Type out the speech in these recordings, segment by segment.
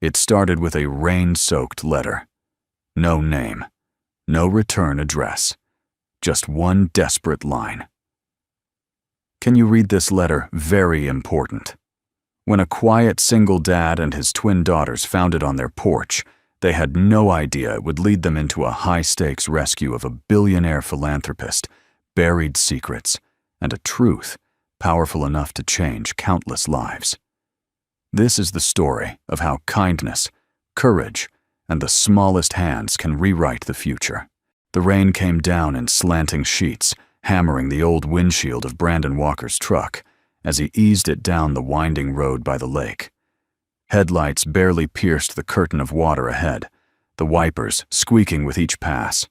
It started with a rain-soaked letter. No name, no return address, just one desperate line. Can you read this letter? Very important. When a quiet single dad and his twin daughters found it on their porch, they had no idea it would lead them into a high-stakes rescue of a billionaire philanthropist, buried secrets, and a truth powerful enough to change countless lives. This is the story of how kindness, courage, and the smallest hands can rewrite the future. The rain came down in slanting sheets, hammering the old windshield of Brandon Walker's truck as he eased it down the winding road by the lake. Headlights barely pierced the curtain of water ahead, the wipers squeaking with each pass.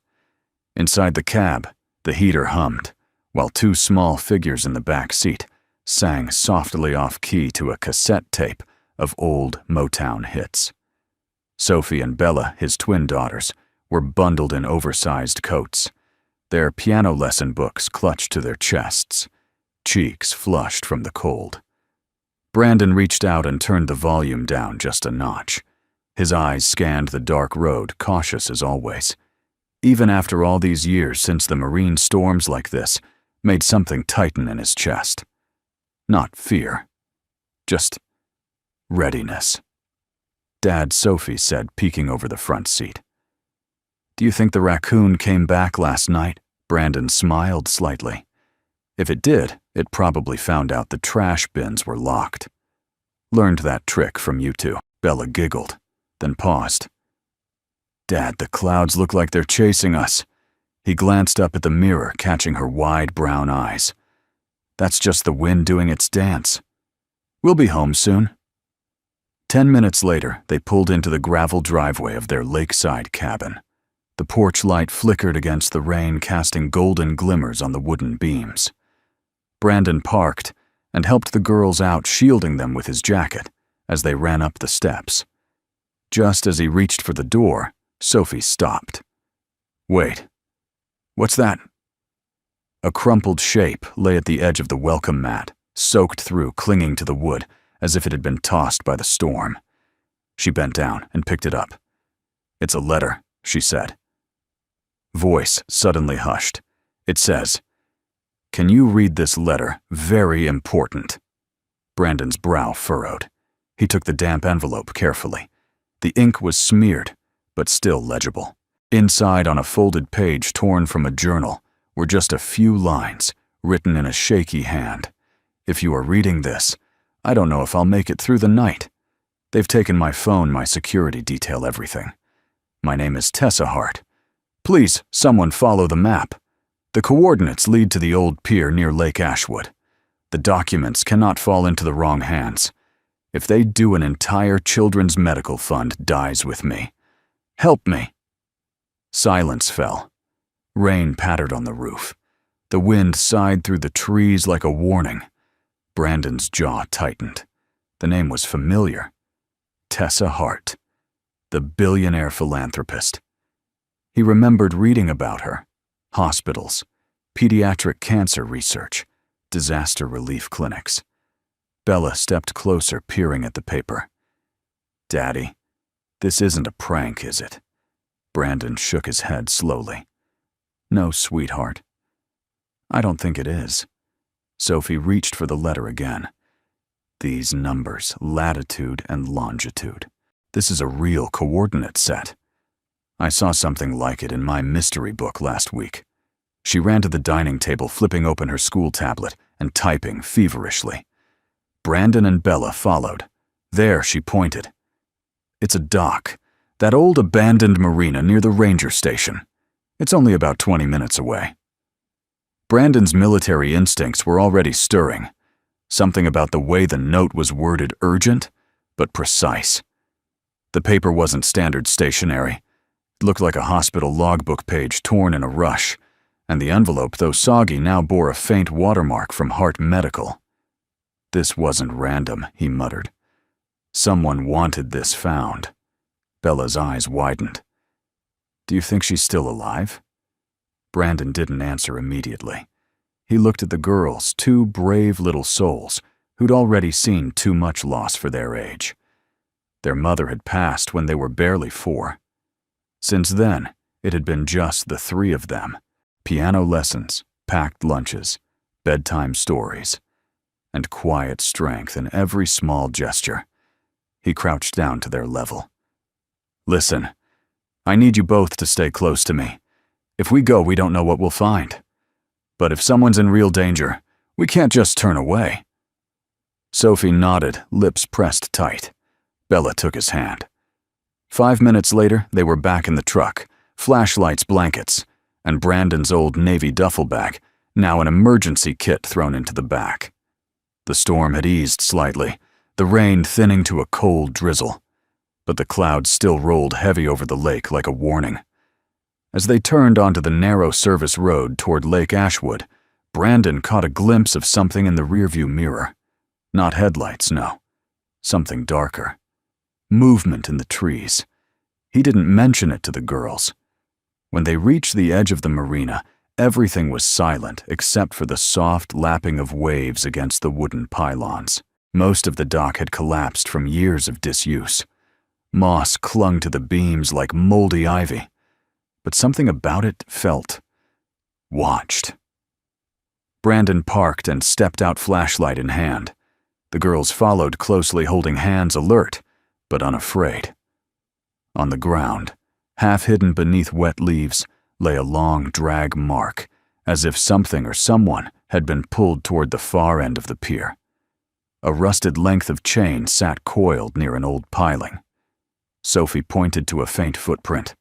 Inside the cab, the heater hummed, while two small figures in the back seat sang softly off-key to a cassette tape of old Motown hits. Sophie and Bella, his twin daughters, were bundled in oversized coats, their piano lesson books clutched to their chests, cheeks flushed from the cold. Brandon reached out and turned the volume down just a notch. His eyes scanned the dark road, cautious as always. Even after all these years since the marine storms like this made something tighten in his chest. Not fear, just readiness. Dad, Sophie said, peeking over the front seat. Do you think the raccoon came back last night? Brandon smiled slightly. If it did, it probably found out the trash bins were locked. Learned that trick from you two. Bella giggled, then paused. Dad, the clouds look like they're chasing us. He glanced up at the mirror, catching her wide brown eyes. That's just the wind doing its dance. We'll be home soon. 10 minutes later, they pulled into the gravel driveway of their lakeside cabin. The porch light flickered against the rain, casting golden glimmers on the wooden beams. Brandon parked and helped the girls out, shielding them with his jacket as they ran up the steps. Just as he reached for the door, Sophie stopped. Wait, what's that? A crumpled shape lay at the edge of the welcome mat, soaked through, clinging to the wood as if it had been tossed by the storm. She bent down and picked it up. It's a letter, she said. Voice suddenly hushed. It says, "Can you read this letter? Very important." Brandon's brow furrowed. He took the damp envelope carefully. The ink was smeared, but still legible. Inside, on a folded page torn from a journal, were just a few lines, written in a shaky hand. If you are reading this, I don't know if I'll make it through the night. They've taken my phone, my security detail, everything. My name is Tessa Hart. Please, someone follow the map. The coordinates lead to the old pier near Lake Ashwood. The documents cannot fall into the wrong hands. If they do, an entire children's medical fund dies with me. Help me. Silence fell. Rain pattered on the roof. The wind sighed through the trees like a warning. Brandon's jaw tightened. The name was familiar. Tessa Hart, the billionaire philanthropist. He remembered reading about her. Hospitals, pediatric cancer research, disaster relief clinics. Bella stepped closer, peering at the paper. Daddy, this isn't a prank, is it? Brandon shook his head slowly. No, sweetheart. I don't think it is. Sophie reached for the letter again. These numbers, latitude and longitude. This is a real coordinate set. I saw something like it in my mystery book last week. She ran to the dining table, flipping open her school tablet and typing feverishly. Brandon and Bella followed. There, she pointed. It's a dock, that old abandoned marina near the ranger station. It's only about 20 minutes away. Brandon's military instincts were already stirring. Something about the way the note was worded urgent, but precise. The paper wasn't standard stationery. It looked like a hospital logbook page torn in a rush, and the envelope, though soggy, now bore a faint watermark from Hart Medical. This wasn't random, he muttered. Someone wanted this found. Bella's eyes widened. Do you think she's still alive? Brandon didn't answer immediately. He looked at the girls, two brave little souls who'd already seen too much loss for their age. Their mother had passed when they were barely 4. Since then, it had been just the 3 of them. Piano lessons, packed lunches, bedtime stories, and quiet strength in every small gesture. He crouched down to their level. "Listen, I need you both to stay close to me. If we go, we don't know what we'll find. But if someone's in real danger, we can't just turn away." Sophie nodded, lips pressed tight. Bella took his hand. 5 minutes later, they were back in the truck, flashlights, blankets, and Brandon's old Navy duffel bag, now an emergency kit thrown into the back. The storm had eased slightly, the rain thinning to a cold drizzle, but the clouds still rolled heavy over the lake like a warning. As they turned onto the narrow service road toward Lake Ashwood, Brandon caught a glimpse of something in the rearview mirror. Not headlights, no. Something darker. Movement in the trees. He didn't mention it to the girls. When they reached the edge of the marina, everything was silent except for the soft lapping of waves against the wooden pylons. Most of the dock had collapsed from years of disuse. Moss clung to the beams like moldy ivy, but something about it felt watched. Brandon parked and stepped out, flashlight in hand. The girls followed closely, holding hands, alert but unafraid. On the ground, half hidden beneath wet leaves, lay a long drag mark, as if something or someone had been pulled toward the far end of the pier. A rusted length of chain sat coiled near an old piling. Sophie pointed to a faint footprint.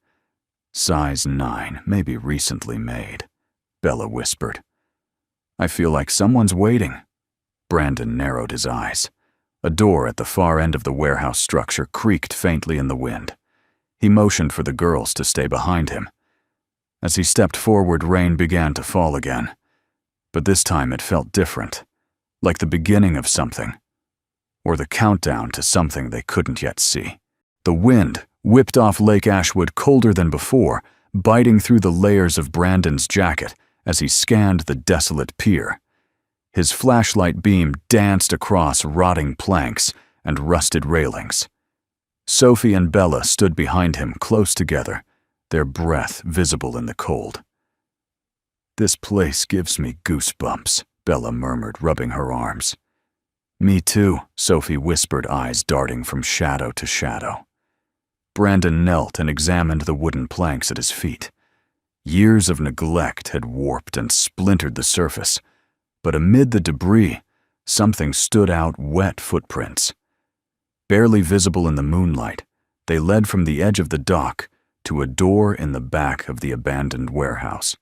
"Size 9, maybe recently made," Bella whispered. "I feel like someone's waiting." Brandon narrowed his eyes. A door at the far end of the warehouse structure creaked faintly in the wind. He motioned for the girls to stay behind him. As he stepped forward, rain began to fall again. But this time it felt different, like the beginning of something, or the countdown to something they couldn't yet see. The wind whipped off Lake Ashwood colder than before, biting through the layers of Brandon's jacket as he scanned the desolate pier. His flashlight beam danced across rotting planks and rusted railings. Sophie and Bella stood behind him, close together, their breath visible in the cold. "This place gives me goosebumps," Bella murmured, rubbing her arms. "Me too," Sophie whispered, eyes darting from shadow to shadow. Brandon knelt and examined the wooden planks at his feet. Years of neglect had warped and splintered the surface, but amid the debris, something stood out, wet footprints. Barely visible in the moonlight, they led from the edge of the dock to a door in the back of the abandoned warehouse.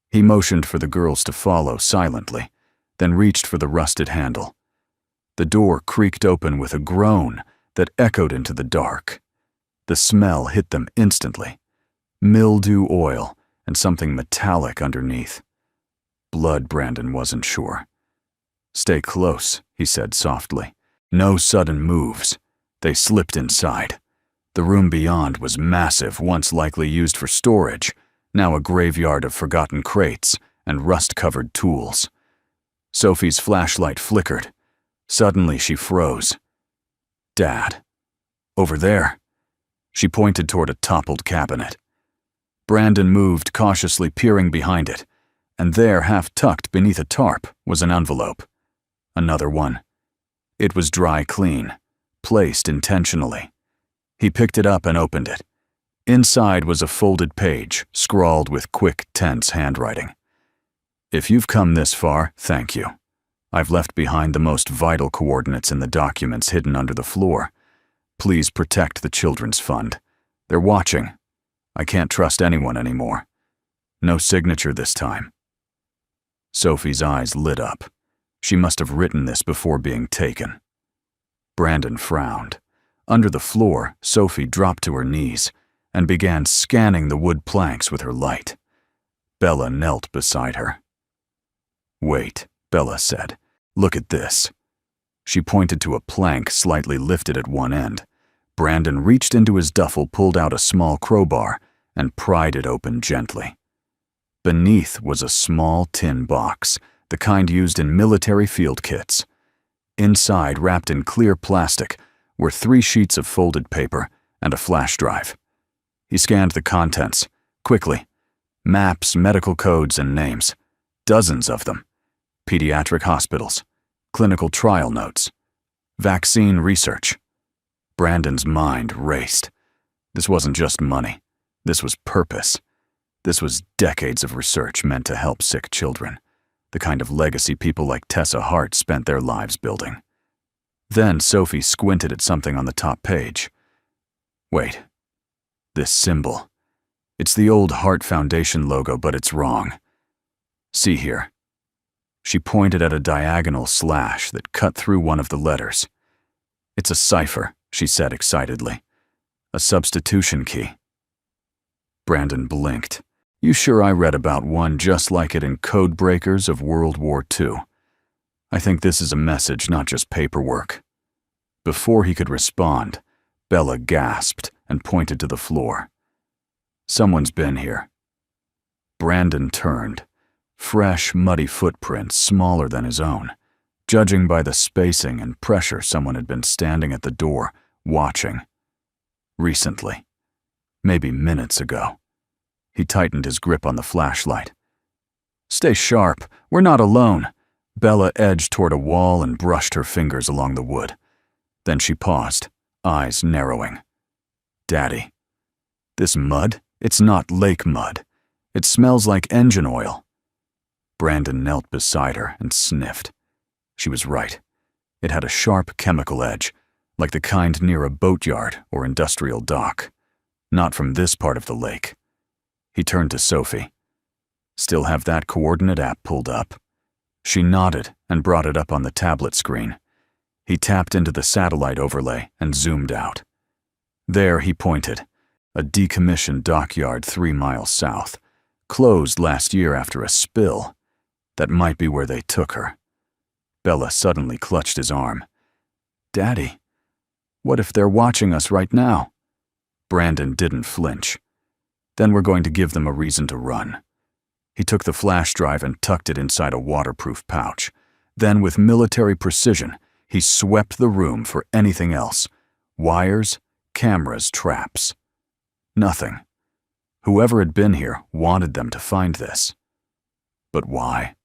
He motioned for the girls to follow silently, then reached for the rusted handle. The door creaked open with a groan that echoed into the dark. The smell hit them instantly. Mildew oil and something metallic underneath. Blood, Brandon wasn't sure. "Stay close," he said softly. "No sudden moves." They slipped inside. The room beyond was massive, once likely used for storage, now a graveyard of forgotten crates and rust-covered tools. Sophie's flashlight flickered. Suddenly she froze. "Dad. Over there." She pointed toward a toppled cabinet. Brandon moved, cautiously peering behind it, and there, half tucked beneath a tarp, was an envelope. Another one. It was dry clean, placed intentionally. He picked it up and opened it. Inside was a folded page, scrawled with quick, tense handwriting. "If you've come this far, thank you. I've left behind the most vital coordinates in the documents hidden under the floor. Please protect the Children's Fund. They're watching. I can't trust anyone anymore. No signature this time." Sophie's eyes lit up. She must have written this before being taken. Brandon frowned. Under the floor, Sophie dropped to her knees and began scanning the wood planks with her light. Bella knelt beside her. "Wait," Bella said. "Look at this." She pointed to a plank slightly lifted at one end. Brandon reached into his duffel, pulled out a small crowbar, and pried it open gently. Beneath was a small tin box, the kind used in military field kits. Inside, wrapped in clear plastic, were 3 sheets of folded paper and a flash drive. He scanned the contents, quickly. Maps, medical codes, and names. Dozens of them. Pediatric hospitals. Clinical trial notes. Vaccine research. Brandon's mind raced. This wasn't just money. This was purpose. This was decades of research meant to help sick children. The kind of legacy people like Tessa Hart spent their lives building. Then Sophie squinted at something on the top page. Wait. This symbol. It's the old Heart Foundation logo, but it's wrong. See here. She pointed at a diagonal slash that cut through one of the letters. It's a cipher, she said excitedly. A substitution key. Brandon blinked. You sure I read about one just like it in Code Breakers of World War II. I think this is a message, not just paperwork. Before he could respond, Bella gasped and pointed to the floor. Someone's been here. Brandon turned. Fresh, muddy footprints smaller than his own. Judging by the spacing and pressure, someone had been standing at the door, watching. Recently. Maybe minutes ago. He tightened his grip on the flashlight. Stay sharp, we're not alone. Bella edged toward a wall and brushed her fingers along the wood. Then she paused, eyes narrowing. Daddy. This mud? It's not lake mud. It smells like engine oil. Brandon knelt beside her and sniffed. She was right. It had a sharp chemical edge, like the kind near a boatyard or industrial dock. Not from this part of the lake. He turned to Sophie. Still have that coordinate app pulled up? She nodded and brought it up on the tablet screen. He tapped into the satellite overlay and zoomed out. There he pointed. A decommissioned dockyard 3 miles south. Closed last year after a spill. That might be where they took her. Bella suddenly clutched his arm. Daddy, what if they're watching us right now? Brandon didn't flinch. Then we're going to give them a reason to run. He took the flash drive and tucked it inside a waterproof pouch. Then, with military precision, he swept the room for anything else. Wires, cameras, traps. Nothing. Whoever had been here wanted them to find this. But why?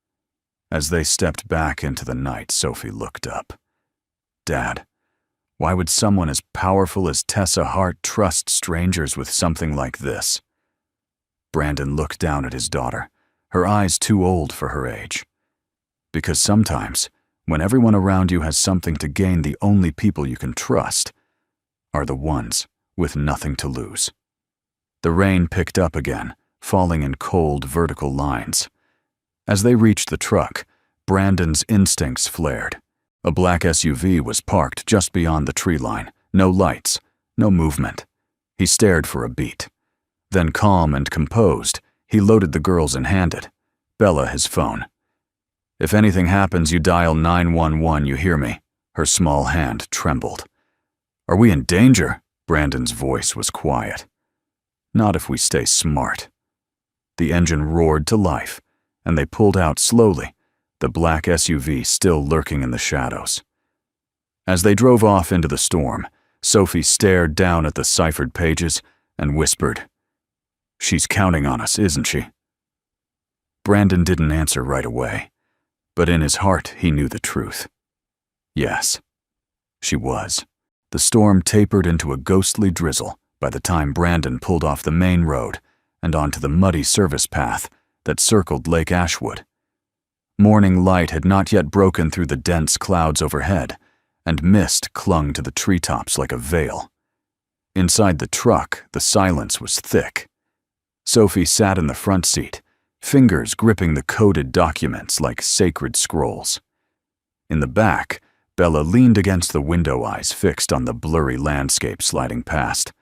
As they stepped back into the night, Sophie looked up. Dad, why would someone as powerful as Tessa Hart trust strangers with something like this? Brandon looked down at his daughter, her eyes too old for her age. Because sometimes, when everyone around you has something to gain, the only people you can trust are the ones with nothing to lose. The rain picked up again, falling in cold, vertical lines. As they reached the truck, Brandon's instincts flared. A black SUV was parked just beyond the tree line. No lights, no movement. He stared for a beat. Then, calm and composed, he loaded the girls and handed Bella his phone. If anything happens, you dial 911, you hear me? Her small hand trembled. Are we in danger? Brandon's voice was quiet. Not if we stay smart. The engine roared to life, and they pulled out slowly, the black SUV still lurking in the shadows. As they drove off into the storm, Sophie stared down at the ciphered pages and whispered, She's counting on us, isn't she? Brandon didn't answer right away, but in his heart he knew the truth. Yes, she was. The storm tapered into a ghostly drizzle by the time Brandon pulled off the main road and onto the muddy service path that circled Lake Ashwood. Morning light had not yet broken through the dense clouds overhead, and mist clung to the treetops like a veil. Inside the truck, the silence was thick. Sophie sat in the front seat, fingers gripping the coded documents like sacred scrolls. In the back, Bella leaned against the window, eyes fixed on the blurry landscape sliding past.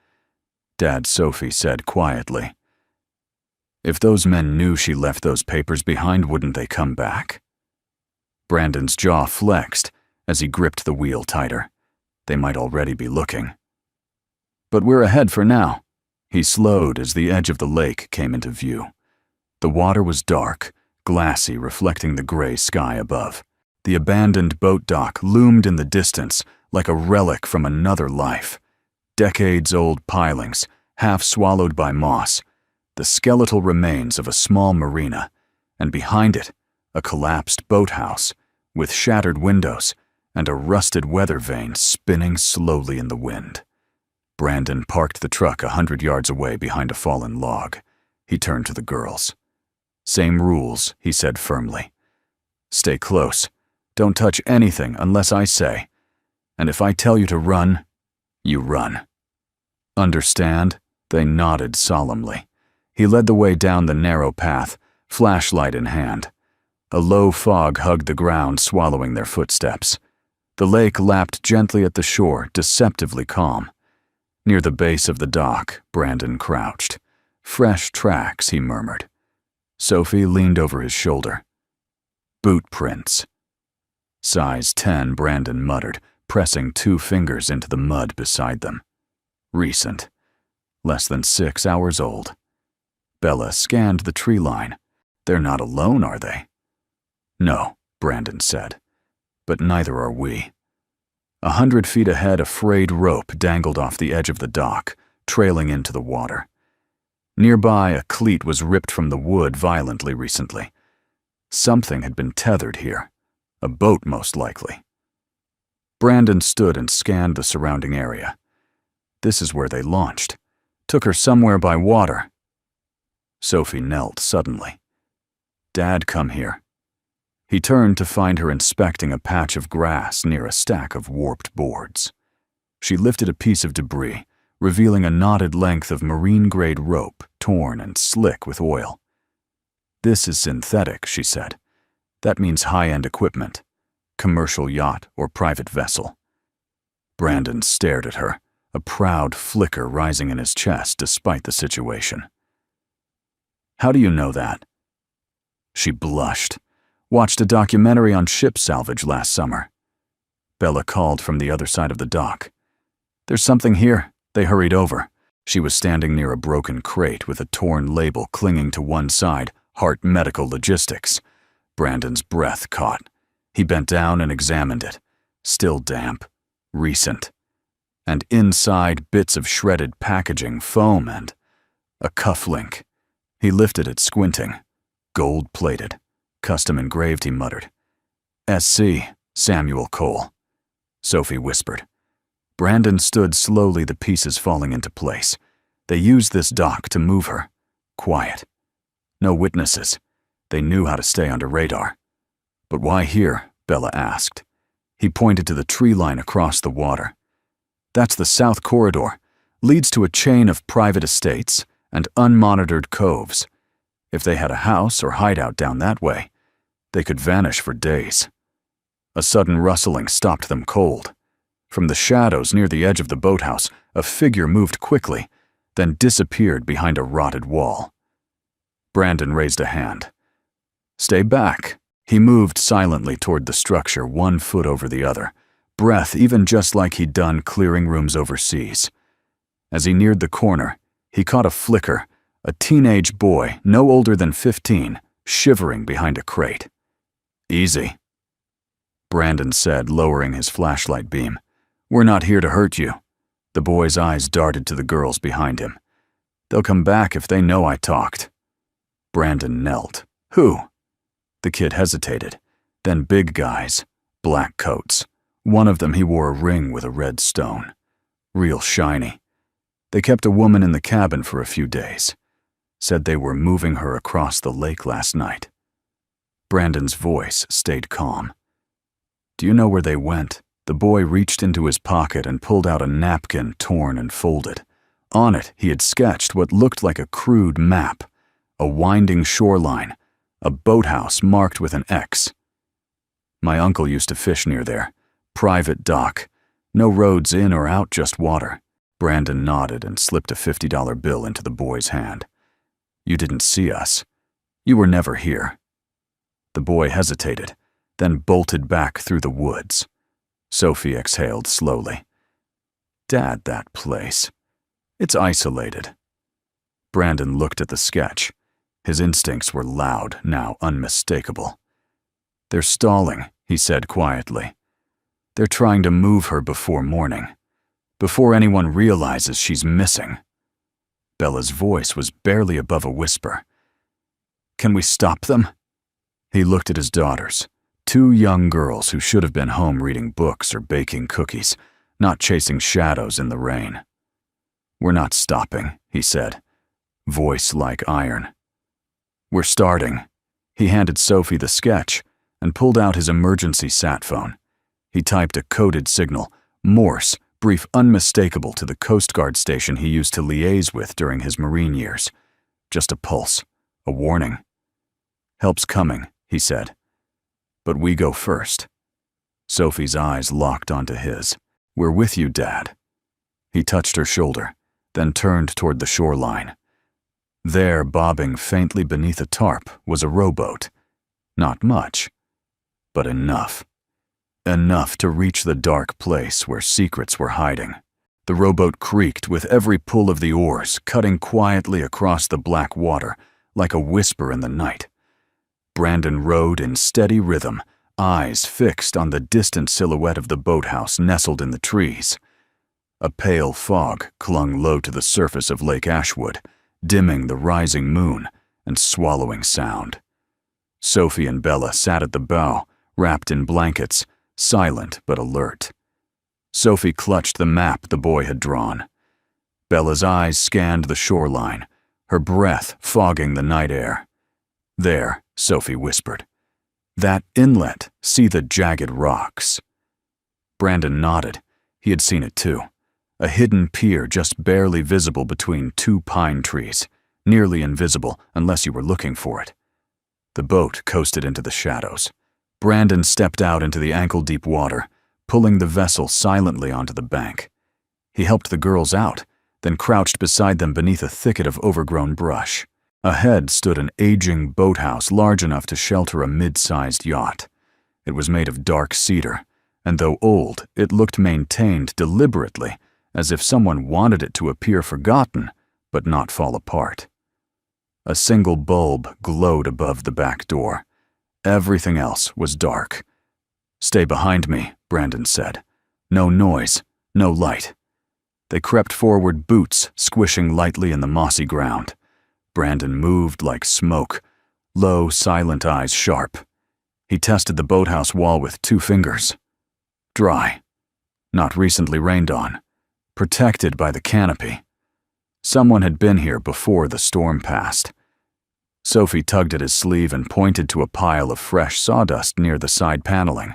Dad, Sophie said quietly, If those men knew she left those papers behind, wouldn't they come back? Brandon's jaw flexed as he gripped the wheel tighter. They might already be looking. But we're ahead for now. He slowed as the edge of the lake came into view. The water was dark, glassy, reflecting the gray sky above. The abandoned boat dock loomed in the distance like a relic from another life. Decades-old pilings, half swallowed by moss, the skeletal remains of a small marina, and behind it, a collapsed boathouse with shattered windows and a rusted weather vane spinning slowly in the wind. Brandon parked the truck 100 yards away behind a fallen log. He turned to the girls. "Same rules," he said firmly. "Stay close. Don't touch anything unless I say. And if I tell you to run, you run. Understand?" They nodded solemnly. He led the way down the narrow path, flashlight in hand. A low fog hugged the ground, swallowing their footsteps. The lake lapped gently at the shore, deceptively calm. Near the base of the dock, Brandon crouched. "Fresh tracks," he murmured. Sophie leaned over his shoulder. "Boot prints." "Size 10, Brandon muttered, pressing 2 fingers into the mud beside them. "Recent. Less than 6 hours old." Bella scanned the tree line. "They're not alone, are they?" "No," Brandon said. "But neither are we." 100 feet ahead, a frayed rope dangled off the edge of the dock, trailing into the water. Nearby, a cleat was ripped from the wood violently recently. Something had been tethered here. A boat, most likely. Brandon stood and scanned the surrounding area. This is where they launched. Took her somewhere by water. Sophie knelt suddenly. "Dad, come here." He turned to find her inspecting a patch of grass near a stack of warped boards. She lifted a piece of debris, revealing a knotted length of marine-grade rope, torn and slick with oil. "This is synthetic," she said. "That means high-end equipment. Commercial yacht or private vessel." Brandon stared at her, a proud flicker rising in his chest despite the situation. "How do you know that?" She blushed. "Watched a documentary on ship salvage last summer." Bella called from the other side of the dock. "There's something here." They hurried over. She was standing near a broken crate with a torn label clinging to one side, Heart Medical Logistics. Brandon's breath caught. He bent down and examined it. Still damp. Recent. And inside, bits of shredded packaging, foam, and a cufflink. He lifted it, squinting. Gold-plated. Custom engraved, he muttered. "SC, Samuel Cole." Sophie whispered. Brandon stood slowly, the pieces falling into place. They used this dock to move her. Quiet. No witnesses. They knew how to stay under radar. "But why here?" Bella asked. He pointed to the tree line across the water. "That's the south corridor. Leads to a chain of private estates and unmonitored coves. If they had a house or hideout down that way, they could vanish for days." A sudden rustling stopped them cold. From the shadows near the edge of the boathouse, a figure moved quickly, then disappeared behind a rotted wall. Brandon raised a hand. "Stay back." He moved silently toward the structure, 1 foot over the other, breath even just like he'd done clearing rooms overseas. As he neared the corner, he caught a flicker, a teenage boy, no older than 15, shivering behind a crate. "Easy," Brandon said, lowering his flashlight beam. "We're not here to hurt you." The boy's eyes darted to the girls behind him. "They'll come back if they know I talked." Brandon knelt. "Who?" The kid hesitated. Then big guys, black coats. One of them he wore a ring with a red stone. Real shiny. They kept a woman in the cabin for a few days. Said they were moving her across the lake last night. Brandon's voice stayed calm. "Do you know where they went?" The boy reached into his pocket and pulled out a napkin torn and folded. On it, he had sketched what looked like a crude map, a winding shoreline, a boathouse marked with an X. "My uncle used to fish near there. Private dock. No roads in or out, just water." Brandon nodded and slipped a $50 bill into the boy's hand. "You didn't see us. You were never here." The boy hesitated, then bolted back through the woods. Sophie exhaled slowly. "Dad, that place. It's isolated." Brandon looked at the sketch. His instincts were loud, now unmistakable. "They're stalling," he said quietly. They're trying to move her before morning, before anyone realizes she's missing. Bella's voice was barely above a whisper. Can we stop them? He looked at his daughters, 2 young girls who should have been home reading books or baking cookies, not chasing shadows in the rain. We're not stopping, he said, voice like iron. We're starting. He handed Sophie the sketch and pulled out his emergency sat phone. He typed a coded signal, Morse, brief unmistakable to the Coast Guard station he used to liaise with during his Marine years. Just a pulse, a warning. Help's coming, he said. But we go first. Sophie's eyes locked onto his. We're with you, Dad. He touched her shoulder, then turned toward the shoreline. There, bobbing faintly beneath a tarp, was a rowboat. Not much, but enough. Enough to reach the dark place where secrets were hiding. The rowboat creaked with every pull of the oars, cutting quietly across the black water, like a whisper in the night. Brandon rowed in steady rhythm, eyes fixed on the distant silhouette of the boathouse nestled in the trees. A pale fog clung low to the surface of Lake Ashwood, dimming the rising moon and swallowing sound. Sophie and Bella sat at the bow, wrapped in blankets, silent but alert. Sophie clutched the map the boy had drawn. Bella's eyes scanned the shoreline, her breath fogging the night air. There, Sophie whispered. That inlet, see the jagged rocks. Brandon nodded. He had seen it too. A hidden pier just barely visible between 2 pine trees, nearly invisible unless you were looking for it. The boat coasted into the shadows. Brandon stepped out into the ankle-deep water, pulling the vessel silently onto the bank. He helped the girls out, then crouched beside them beneath a thicket of overgrown brush. Ahead stood an aging boathouse large enough to shelter a mid-sized yacht. It was made of dark cedar, and though old, it looked maintained deliberately, as if someone wanted it to appear forgotten, but not fall apart. A single bulb glowed above the back door. Everything else was dark. Stay behind me, Brandon said. No noise, no light. They crept forward, boots squishing lightly in the mossy ground. Brandon moved like smoke, low, silent eyes sharp. He tested the boathouse wall with 2 fingers. Dry. Not recently rained on. Protected by the canopy. Someone had been here before the storm passed. Sophie tugged at his sleeve and pointed to a pile of fresh sawdust near the side paneling.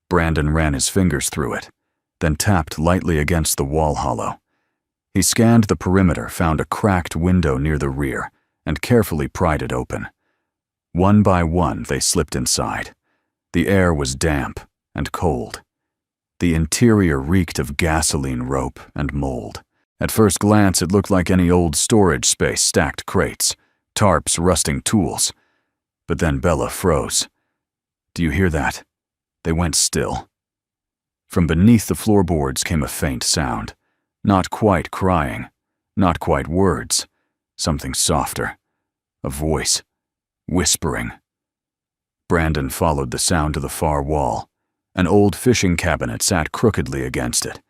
Brandon ran his fingers through it, then tapped lightly against the wall hollow. He scanned the perimeter, found a cracked window near the rear, and carefully pried it open. One by one, they slipped inside. The air was damp and cold. The interior reeked of gasoline rope and mold. At first glance, it looked like any old storage space, stacked crates, tarps, rusting tools. But then Bella froze. Do you hear that? They went still. From beneath the floorboards came a faint sound. Not quite crying, not quite words, something softer. A voice, whispering. Brandon followed the sound to the far wall. An old fishing cabinet sat crookedly against it.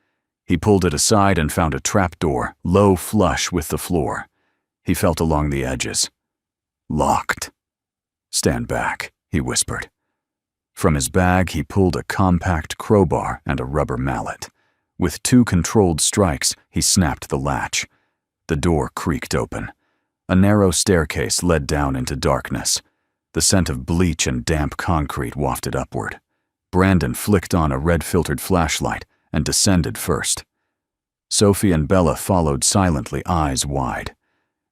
He pulled it aside and found a trapdoor, low flush with the floor. He felt along the edges. Locked. Stand back, he whispered. From his bag, he pulled a compact crowbar and a rubber mallet. With 2 controlled strikes, he snapped the latch. The door creaked open. A narrow staircase led down into darkness. The scent of bleach and damp concrete wafted upward. Brandon flicked on a red-filtered flashlight and descended first. Sophie and Bella followed silently, eyes wide.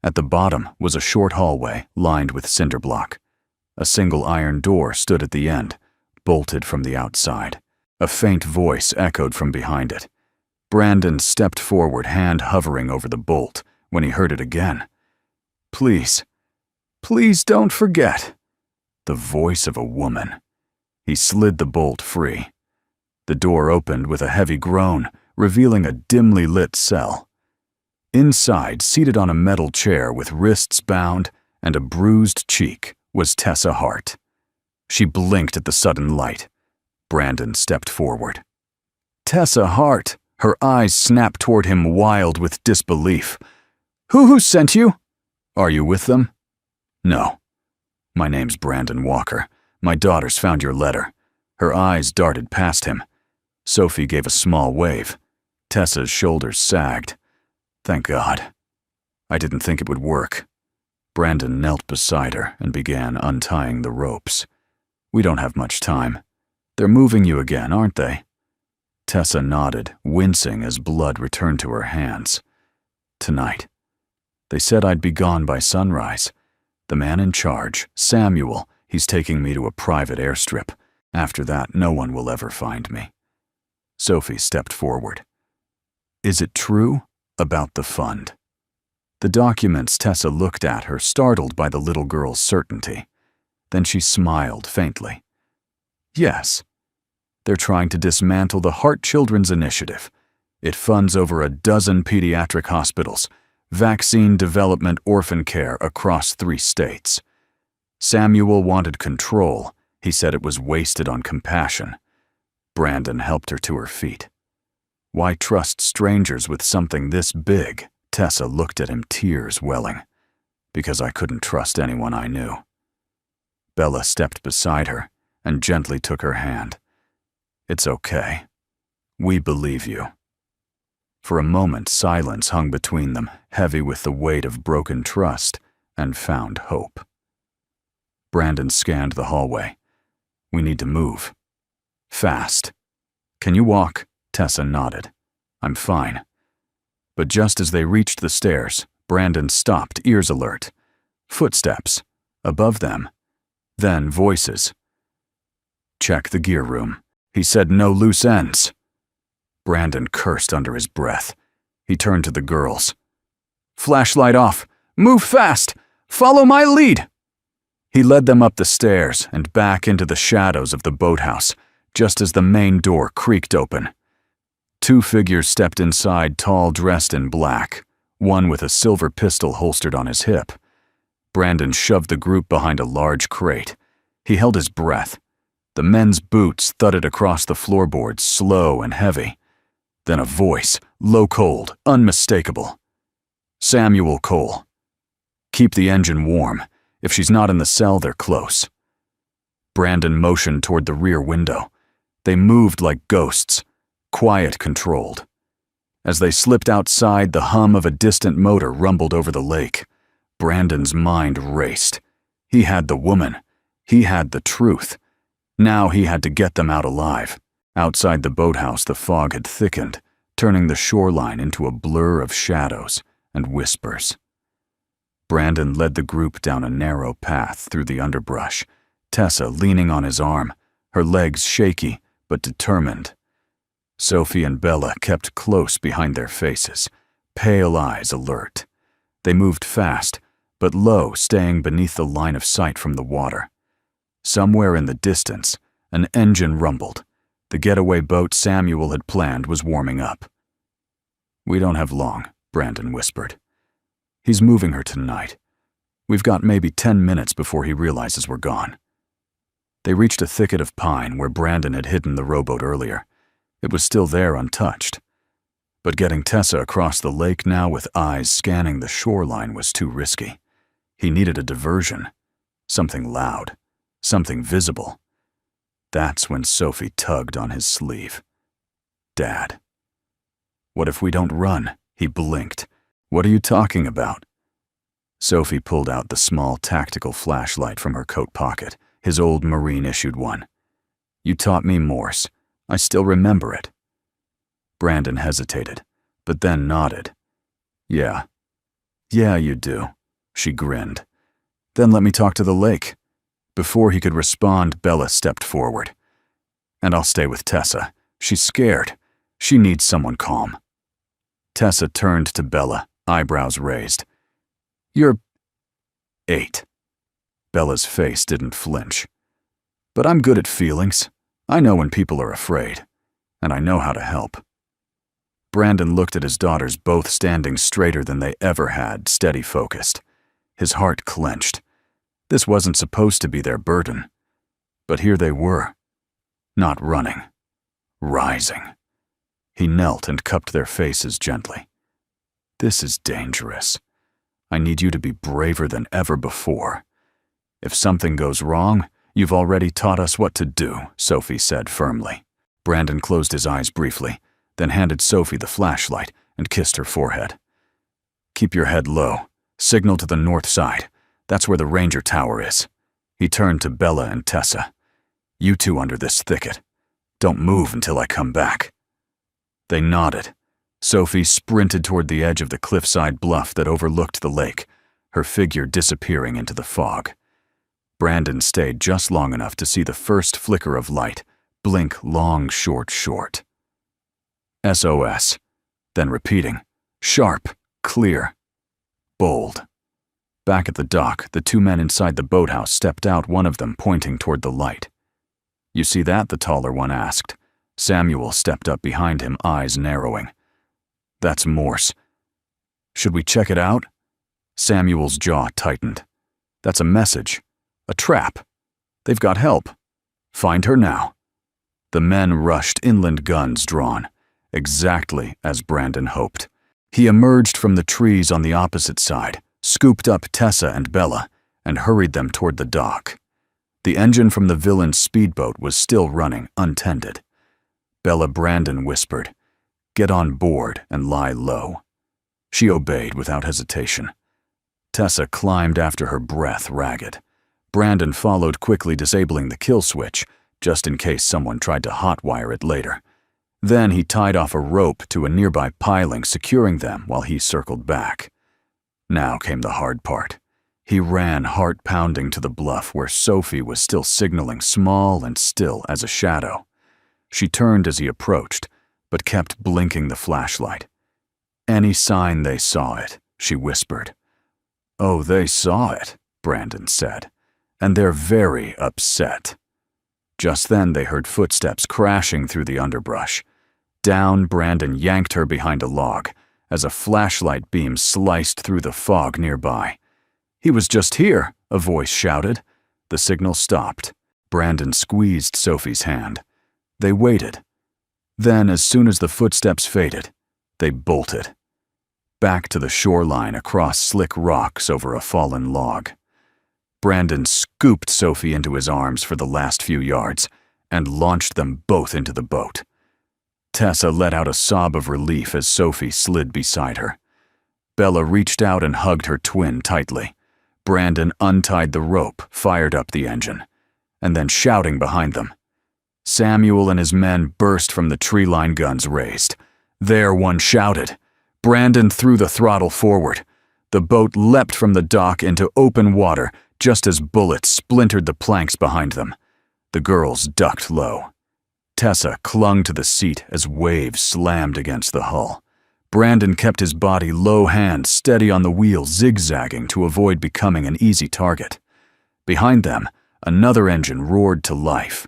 At the bottom was a short hallway lined with cinder block. A single iron door stood at the end, bolted from the outside. A faint voice echoed from behind it. Brandon stepped forward, hand hovering over the bolt, when he heard it again. Please, please don't forget. The voice of a woman. He slid the bolt free. The door opened with a heavy groan, revealing a dimly lit cell. Inside, seated on a metal chair with wrists bound and a bruised cheek, was Tessa Hart. She blinked at the sudden light. Brandon stepped forward. Tessa Hart. Her eyes snapped toward him, wild with disbelief. Who sent you? Are you with them? No. My name's Brandon Walker. My daughters found your letter. Her eyes darted past him. Sophie gave a small wave. Tessa's shoulders sagged. Thank God. I didn't think it would work. Brandon knelt beside her and began untying the ropes. We don't have much time. They're moving you again, aren't they? Tessa nodded, wincing as blood returned to her hands. Tonight. They said I'd be gone by sunrise. The man in charge, Samuel, he's taking me to a private airstrip. After that, no one will ever find me. Sophie stepped forward. Is it true about the fund? The documents Tessa looked at her, startled by the little girl's certainty. Then she smiled faintly. Yes. They're trying to dismantle the Heart Children's Initiative. It funds over a dozen pediatric hospitals, vaccine development, orphan care across 3 states. Samuel wanted control. He said it was wasted on compassion. Brandon helped her to her feet. Why trust strangers with something this big? Tessa looked at him, tears welling. Because I couldn't trust anyone I knew. Bella stepped beside her and gently took her hand. It's okay. We believe you. For a moment, silence hung between them, heavy with the weight of broken trust and found hope. Brandon scanned the hallway. We need to move. Fast. Can you walk? Tessa nodded. I'm fine. But just as they reached the stairs, Brandon stopped, ears alert. Footsteps. Above them. Then voices. Check the gear room. He said no loose ends. Brandon cursed under his breath. He turned to the girls. Flashlight off. Move fast. Follow my lead. He led them up the stairs and back into the shadows of the boathouse, just as the main door creaked open. 2 figures stepped inside, tall, dressed in black, one with a silver pistol holstered on his hip. Brandon shoved the group behind a large crate. He held his breath. The men's boots thudded across the floorboards, slow and heavy. Then a voice, low-cold, unmistakable. Samuel Cole. Keep the engine warm. If she's not in the cell, they're close. Brandon motioned toward the rear window. They moved like ghosts, quiet, controlled. As they slipped outside, the hum of a distant motor rumbled over the lake. Brandon's mind raced. He had the woman. He had the truth. Now he had to get them out alive. Outside the boathouse, the fog had thickened, turning the shoreline into a blur of shadows and whispers. Brandon led the group down a narrow path through the underbrush, Tessa leaning on his arm, her legs shaky but determined. Sophie and Bella kept close behind their faces, pale eyes alert. They moved fast, but low, staying beneath the line of sight from the water. Somewhere in the distance, an engine rumbled. The getaway boat Samuel had planned was warming up. We don't have long, Brandon whispered. He's moving her tonight. We've got maybe 10 minutes before he realizes we're gone. They reached a thicket of pine where Brandon had hidden the rowboat earlier. It was still there, untouched. But getting Tessa across the lake now with eyes scanning the shoreline was too risky. He needed a diversion. Something loud. Something visible. That's when Sophie tugged on his sleeve. Dad. What if we don't run? He blinked. What are you talking about? Sophie pulled out the small tactical flashlight from her coat pocket, his old Marine-issued one. You taught me Morse. I still remember it. Brandon hesitated, but then nodded. Yeah. Yeah, you do. She grinned. Then let me talk to the lake. Before he could respond, Bella stepped forward. And I'll stay with Tessa. She's scared. She needs someone calm. Tessa turned to Bella, eyebrows raised. You're 8. Bella's face didn't flinch. But I'm good at feelings. I know when people are afraid. And I know how to help. Brandon looked at his daughters, both standing straighter than they ever had, steady focused. His heart clenched. This wasn't supposed to be their burden. But here they were. Not running. Rising. He knelt and cupped their faces gently. "This is dangerous. I need you to be braver than ever before. If something goes wrong, you've already taught us what to do," Sophie said firmly. Brandon closed his eyes briefly, then handed Sophie the flashlight and kissed her forehead. "Keep your head low. Signal to the north side. That's where the ranger tower is." He turned to Bella and Tessa. "You two under this thicket. Don't move until I come back." They nodded. Sophie sprinted toward the edge of the cliffside bluff that overlooked the lake, her figure disappearing into the fog. Brandon stayed just long enough to see the first flicker of light blink long, short. SOS, then repeating, sharp, clear, bold. Back at the dock, the two men inside the boathouse stepped out, one of them pointing toward the light. "You see that?" the taller one asked. Samuel stepped up behind him, eyes narrowing. "That's Morse. Should we check it out?" Samuel's jaw tightened. "That's a message. A trap. They've got help. Find her now." The men rushed inland, guns drawn, exactly as Brandon hoped. He emerged from the trees on the opposite side, scooped up Tessa and Bella, and hurried them toward the dock. The engine from the villain's speedboat was still running, untended. Bella Brandon whispered, "Get on board and lie low." She obeyed without hesitation. Tessa climbed after her, breath ragged. Brandon followed quickly, disabling the kill switch, just in case someone tried to hotwire it later. Then he tied off a rope to a nearby piling, securing them while he circled back. Now came the hard part. He ran, heart pounding, to the bluff where Sophie was still signaling, small and still as a shadow. She turned as he approached, but kept blinking the flashlight. "Any sign they saw it," she whispered. "Oh, they saw it," Brandon said, "and they're very upset." Just then they heard footsteps crashing through the underbrush. Down, Brandon yanked her behind a log as a flashlight beam sliced through the fog nearby. "He was just here," a voice shouted. The signal stopped. Brandon squeezed Sophie's hand. They waited. Then, as soon as the footsteps faded, they bolted. Back to the shoreline, across slick rocks over a fallen log. Brandon scooped Sophie into his arms for the last few yards and launched them both into the boat. Tessa let out a sob of relief as Sophie slid beside her. Bella reached out and hugged her twin tightly. Brandon untied the rope, fired up the engine, and then, shouting behind them, Samuel and his men burst from the tree-line, guns raised. "There," one shouted. Brandon threw the throttle forward. The boat leapt from the dock into open water just as bullets splintered the planks behind them. The girls ducked low. Tessa clung to the seat as waves slammed against the hull. Brandon kept his body low, hands steady on the wheel, zigzagging to avoid becoming an easy target. Behind them, another engine roared to life.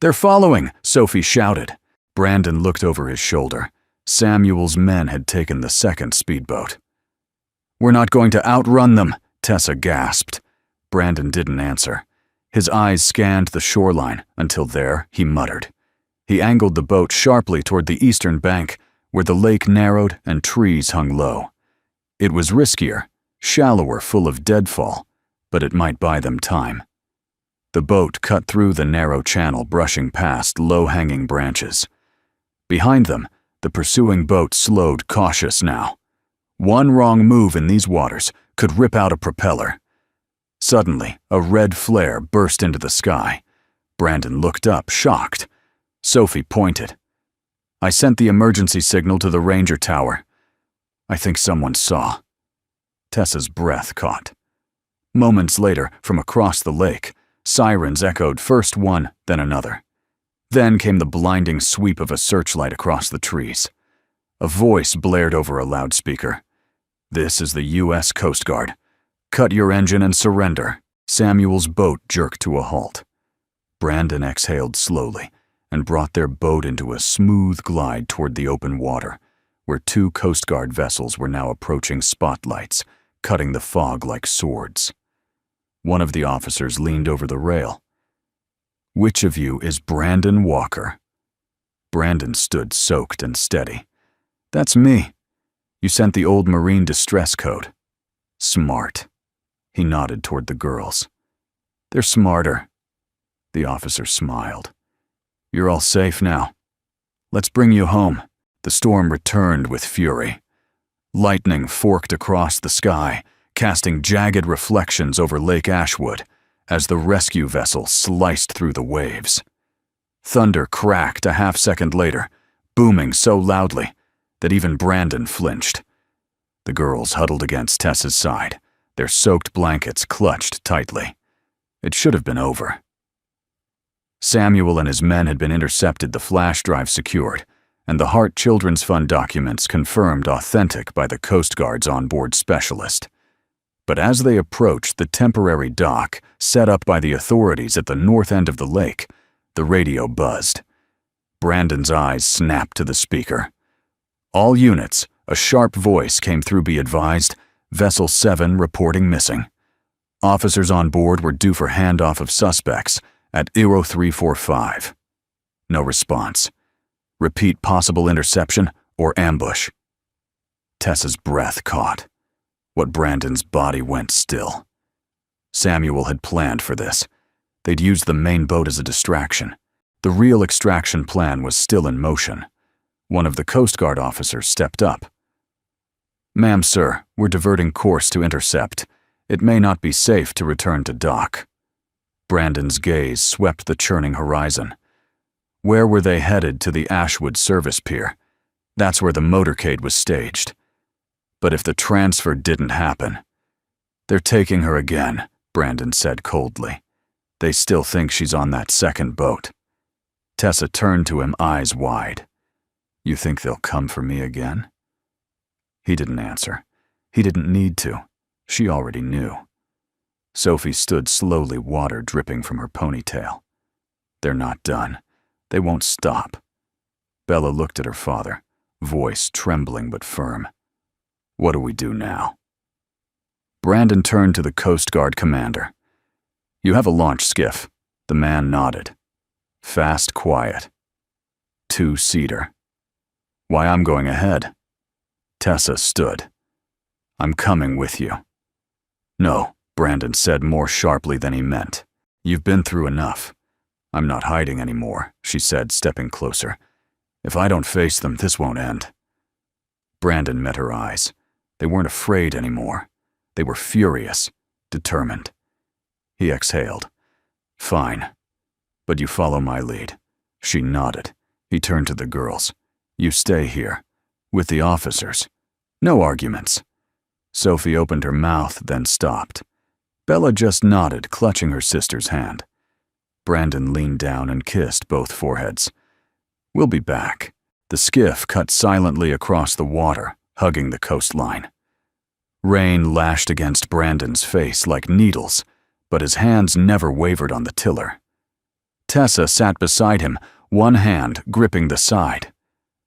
"They're following!" Sophie shouted. Brandon looked over his shoulder. Samuel's men had taken the second speedboat. "We're not going to outrun them," Tessa gasped. Brandon didn't answer. His eyes scanned the shoreline until there he muttered. He angled the boat sharply toward the eastern bank, where the lake narrowed and trees hung low. It was riskier, shallower, full of deadfall, but it might buy them time. The boat cut through the narrow channel, brushing past low-hanging branches. Behind them, the pursuing boat slowed, cautious now. One wrong move in these waters could rip out a propeller. Suddenly, a red flare burst into the sky. Brandon looked up, shocked. Sophie pointed. "I sent the emergency signal to the ranger tower. I think someone saw." Tessa's breath caught. Moments later, from across the lake, sirens echoed, first one, then another. Then came the blinding sweep of a searchlight across the trees. A voice blared over a loudspeaker. "This is the U.S. Coast Guard. Cut your engine and surrender." Samuel's boat jerked to a halt. Brandon exhaled slowly and brought their boat into a smooth glide toward the open water, where two Coast Guard vessels were now approaching spotlights, cutting the fog like swords. One of the officers leaned over the rail. "Which of you is Brandon Walker?" Brandon stood soaked and steady. "That's me. You sent the old Marine distress code." "Smart." He nodded toward the girls. "They're smarter." The officer smiled. "You're all safe now. Let's bring you home." The storm returned with fury. Lightning forked across the sky, casting jagged reflections over Lake Ashwood as the rescue vessel sliced through the waves. Thunder cracked a half-second later, booming so loudly that even Brandon flinched. The girls huddled against Tessa's side, their soaked blankets clutched tightly. It should have been over. Samuel and his men had been intercepted, the flash drive secured, and the Hart Children's Fund documents confirmed authentic by the Coast Guard's onboard specialist. But as they approached the temporary dock set up by the authorities at the north end of the lake, the radio buzzed. Brandon's eyes snapped to the speaker. "All units," a sharp voice came through. "Be advised, Vessel 7 reporting missing. Officers on board were due for handoff of suspects at Euro 345. No response. Repeat, possible interception or ambush." Tessa's breath caught. What Brandon's body went still. Samuel had planned for this. They'd used the main boat as a distraction. The real extraction plan was still in motion. One of the Coast Guard officers stepped up. "Ma'am, sir, we're diverting course to intercept. It may not be safe to return to dock." Brandon's gaze swept the churning horizon. Where were they headed? To the Ashwood service pier. That's where the motorcade was staged. But if the transfer didn't happen— "They're taking her again," Brandon said coldly. "They still think she's on that second boat." Tessa turned to him, eyes wide. "You think they'll come for me again?" He didn't answer. He didn't need to. She already knew. Sophie stood slowly, water dripping from her ponytail. "They're not done. They won't stop." Bella looked at her father, voice trembling but firm. "What do we do now?" Brandon turned to the Coast Guard commander. "You have a launch skiff." The man nodded. "Fast, quiet. 2-seater. Why, I'm going ahead." Tessa stood. "I'm coming with you." "No," Brandon said more sharply than he meant. "You've been through enough." "I'm not hiding anymore," she said, stepping closer. "If I don't face them, this won't end." Brandon met her eyes. They weren't afraid anymore. They were furious, determined. He exhaled. "Fine. But you follow my lead." She nodded. He turned to the girls. "You stay here. With the officers. No arguments." Sophie opened her mouth, then stopped. Bella just nodded, clutching her sister's hand. Brandon leaned down and kissed both foreheads. "We'll be back." The skiff cut silently across the water, hugging the coastline. Rain lashed against Brandon's face like needles, but his hands never wavered on the tiller. Tessa sat beside him, one hand gripping the side,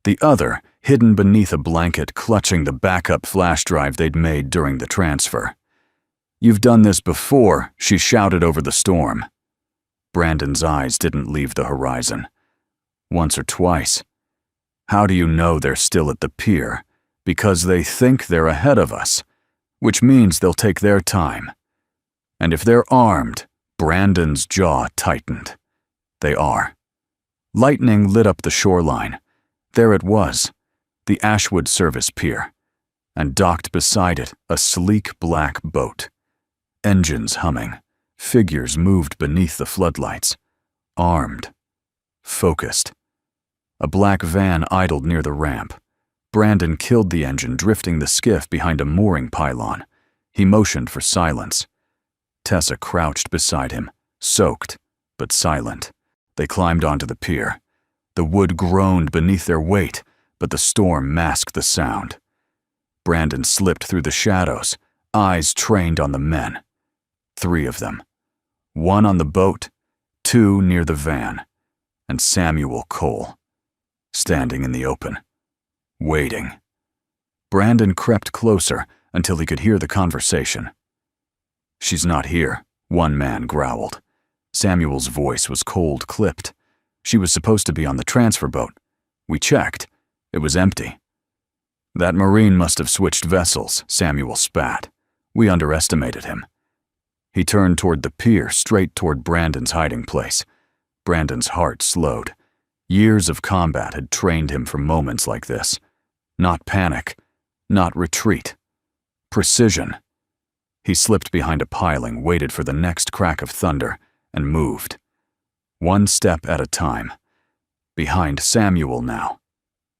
the other hidden beneath a blanket, clutching the backup flash drive they'd made during the transfer. "You've done this before," she shouted over the storm. Brandon's eyes didn't leave the horizon. "Once or twice." "How do you know they're still at the pier?" "Because they think they're ahead of us, which means they'll take their time. And if they're armed," Brandon's jaw tightened. "They are." Lightning lit up the shoreline. There it was, the Ashwood service pier, and docked beside it a sleek black boat. Engines humming, figures moved beneath the floodlights, armed, focused. A black van idled near the ramp. Brandon killed the engine, drifting the skiff behind a mooring pylon. He motioned for silence. Tessa crouched beside him, soaked, but silent. They climbed onto the pier. The wood groaned beneath their weight, but the storm masked the sound. Brandon slipped through the shadows, eyes trained on the men. 3 of them. 1 on the boat, 2 near the van, and Samuel Cole, standing in the open, waiting. Brandon crept closer until he could hear the conversation. "She's not here," one man growled. Samuel's voice was cold-clipped. "She was supposed to be on the transfer boat. We checked. It was empty. That Marine must have switched vessels, Samuel spat. We underestimated him. He turned toward the pier, straight toward Brandon's hiding place. Brandon's heart slowed. Years of combat had trained him for moments like this. Not panic, not retreat. Precision. He slipped behind a piling, waited for the next crack of thunder, and moved. One step at a time. Behind Samuel now.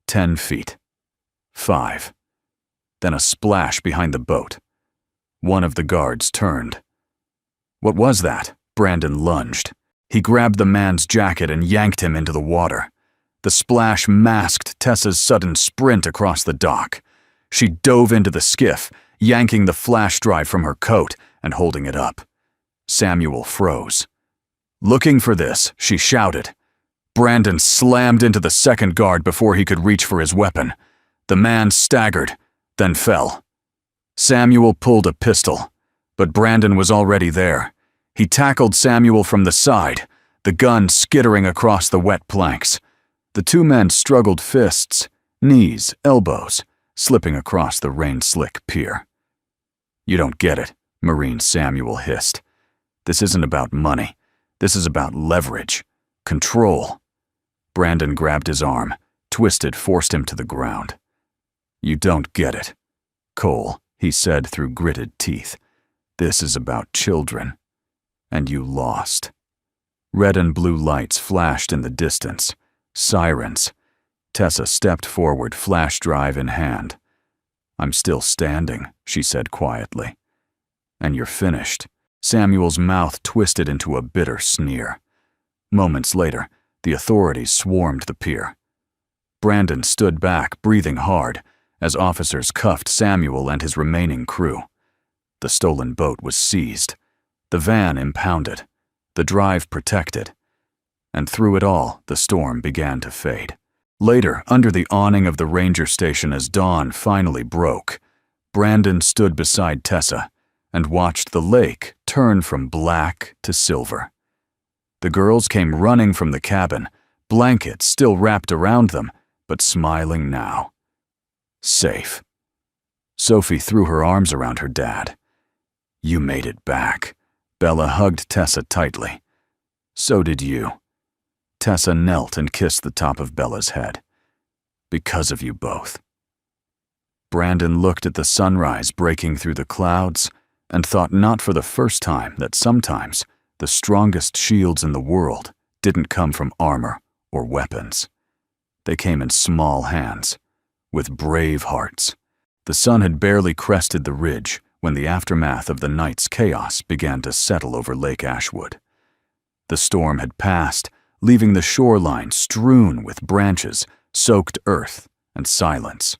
10 feet. 5. Then a splash behind the boat. One of the guards turned. What was that? Brandon lunged. He grabbed the man's jacket and yanked him into the water. The splash masked Tessa's sudden sprint across the dock. She dove into the skiff, yanking the flash drive from her coat and holding it up. Samuel froze. Looking for this, she shouted. Brandon slammed into the second guard before he could reach for his weapon. The man staggered, then fell. Samuel pulled a pistol, but Brandon was already there. He tackled Samuel from the side, the gun skittering across the wet planks. The two men struggled fists, knees, elbows, slipping across the rain-slick pier. You don't get it, Marine Samuel hissed. This isn't about money. This is about leverage, control. Brandon grabbed his arm, twisted, forced him to the ground. You don't get it, Cole, he said through gritted teeth. This is about children. And you lost. Red and blue lights flashed in the distance. Sirens. Tessa stepped forward, flash drive in hand. I'm still standing, she said quietly. And you're finished. Samuel's mouth twisted into a bitter sneer. Moments later, the authorities swarmed the pier. Brandon stood back, breathing hard, as officers cuffed Samuel and his remaining crew. The stolen boat was seized, the van impounded, the drive protected, and through it all, the storm began to fade. Later, under the awning of the ranger station as dawn finally broke, Brandon stood beside Tessa and watched the lake turn from black to silver. The girls came running from the cabin, blankets still wrapped around them, but smiling now. Safe. Sophie threw her arms around her dad. You made it back. Bella hugged Tessa tightly. So did you. Tessa knelt and kissed the top of Bella's head. Because of you both. Brandon looked at the sunrise breaking through the clouds and thought not for the first time that sometimes the strongest shields in the world didn't come from armor or weapons. They came in small hands, with brave hearts. The sun had barely crested the ridge when the aftermath of the night's chaos began to settle over Lake Ashwood. The storm had passed, leaving the shoreline strewn with branches, soaked earth, and silence.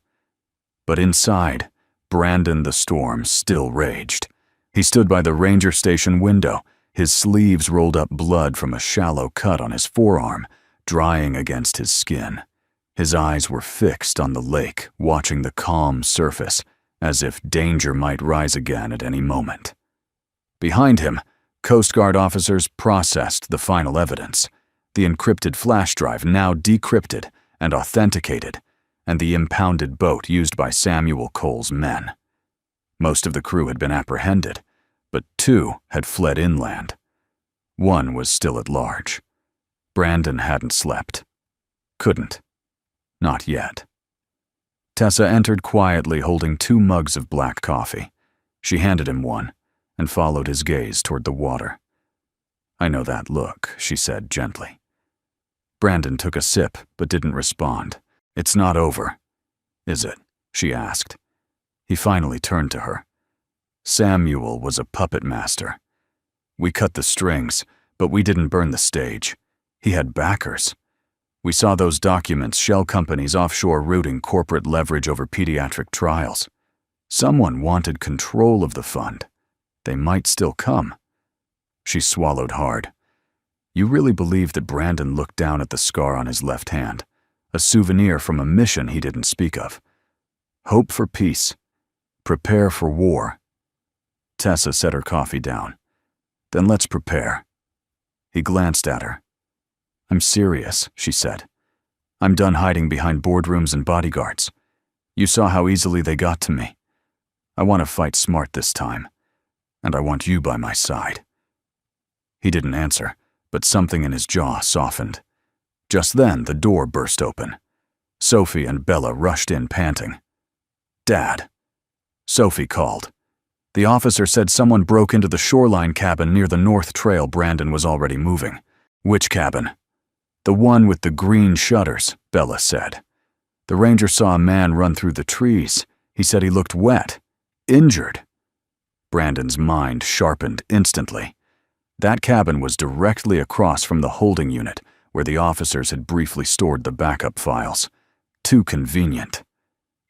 But inside, Brandon the storm still raged. He stood by the ranger station window, his sleeves rolled up, blood from a shallow cut on his forearm, drying against his skin. His eyes were fixed on the lake, watching the calm surface, as if danger might rise again at any moment. Behind him, Coast Guard officers processed the final evidence, the encrypted flash drive now decrypted and authenticated, and the impounded boat used by Samuel Cole's men. Most of the crew had been apprehended, but 2 had fled inland. 1 was still at large. Brandon hadn't slept. Couldn't. Not yet. Tessa entered quietly holding 2 mugs of black coffee. She handed him one and followed his gaze toward the water. I know that look, she said gently. Brandon took a sip but didn't respond. It's not over, is it? She asked. He finally turned to her. Samuel was a puppet master. We cut the strings, but we didn't burn the stage. He had backers. We saw those documents, shell companies offshore rooting corporate leverage over pediatric trials. Someone wanted control of the fund. They might still come. She swallowed hard. You really believe that Brandon looked down at the scar on his left hand, a souvenir from a mission he didn't speak of? Hope for peace. Prepare for war. Tessa set her coffee down. Then let's prepare. He glanced at her. I'm serious, she said. I'm done hiding behind boardrooms and bodyguards. You saw how easily they got to me. I want to fight smart this time, and I want you by my side." He didn't answer, but something in his jaw softened. Just then, the door burst open. Sophie and Bella rushed in panting. "Dad," Sophie called. The officer said someone broke into the shoreline cabin near the North Trail. Brandon was already moving. "Which cabin?" "The one with the green shutters," Bella said. "The ranger saw a man run through the trees. He said he looked wet. Injured." Brandon's mind sharpened instantly. That cabin was directly across from the holding unit, where the officers had briefly stored the backup files. Too convenient.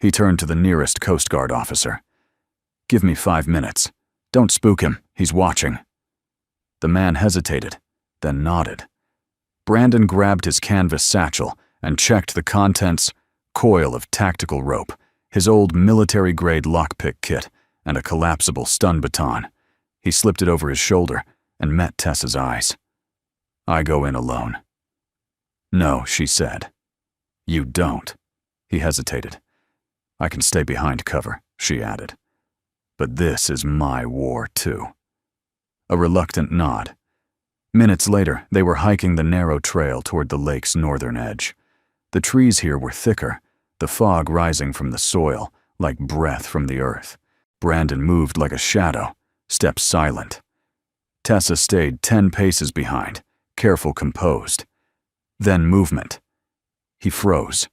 He turned to the nearest Coast Guard officer. "Give me 5 minutes. Don't spook him, he's watching." The man hesitated, then nodded. Brandon grabbed his canvas satchel and checked the contents: coil of tactical rope, his old military-grade lockpick kit, and a collapsible stun baton. He slipped it over his shoulder and met Tessa's eyes. "I go in alone." "No," she said. "You don't." He hesitated. "I can stay behind cover," she added. "But this is my war, too." A reluctant nod. Minutes later, they were hiking the narrow trail toward the lake's northern edge. The trees here were thicker, the fog rising from the soil, like breath from the earth. Brandon moved like a shadow, steps silent. Tessa stayed 10 paces behind, careful, composed. Then movement. He froze,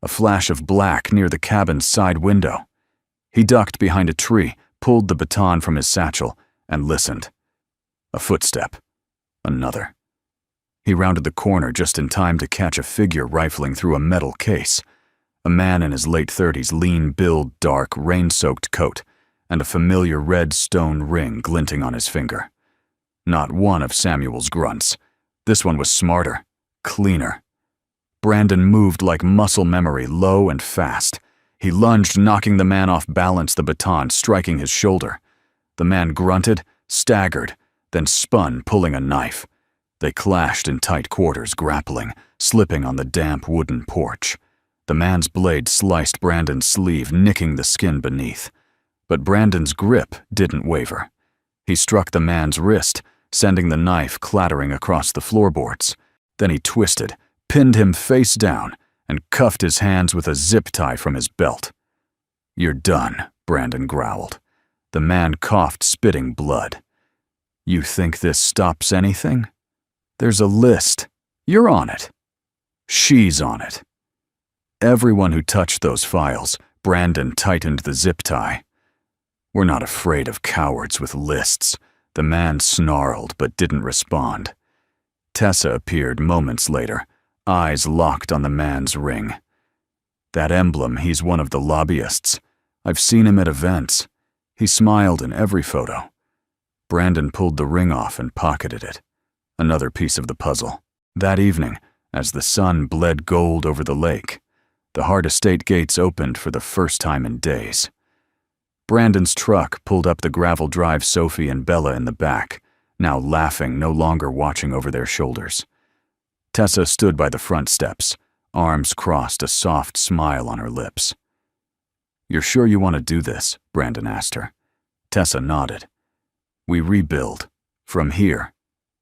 a flash of black near the cabin's side window. He ducked behind a tree, pulled the baton from his satchel, and listened. A footstep. Another. He rounded the corner just in time to catch a figure rifling through a metal case. A man in his late 30s, lean-build, dark, rain-soaked coat, and a familiar red stone ring glinting on his finger. Not one of Samuel's grunts. This one was smarter, cleaner. Brandon moved like muscle memory, low and fast. He lunged, knocking the man off balance, the baton striking his shoulder. The man grunted, staggered, then spun, pulling a knife. They clashed in tight quarters, grappling, slipping on the damp wooden porch. The man's blade sliced Brandon's sleeve, nicking the skin beneath. But Brandon's grip didn't waver. He struck the man's wrist, sending the knife clattering across the floorboards. Then he twisted, pinned him face down, and cuffed his hands with a zip tie from his belt. "You're done," Brandon growled. The man coughed, spitting blood. "You think this stops anything? There's a list. You're on it. She's on it." Everyone who touched those files, Brandon tightened the zip tie. "We're not afraid of cowards with lists." The man snarled but didn't respond. Tessa appeared moments later, eyes locked on the man's ring. "That emblem, he's one of the lobbyists. I've seen him at events. He smiled in every photo." Brandon pulled the ring off and pocketed it. Another piece of the puzzle. That evening, as the sun bled gold over the lake, the Hart Estate gates opened for the first time in days. Brandon's truck pulled up the gravel drive, Sophie and Bella in the back, now laughing, no longer watching over their shoulders. Tessa stood by the front steps, arms crossed, a soft smile on her lips. "You're sure you want to do this?" Brandon asked her. Tessa nodded. "We rebuild. From here.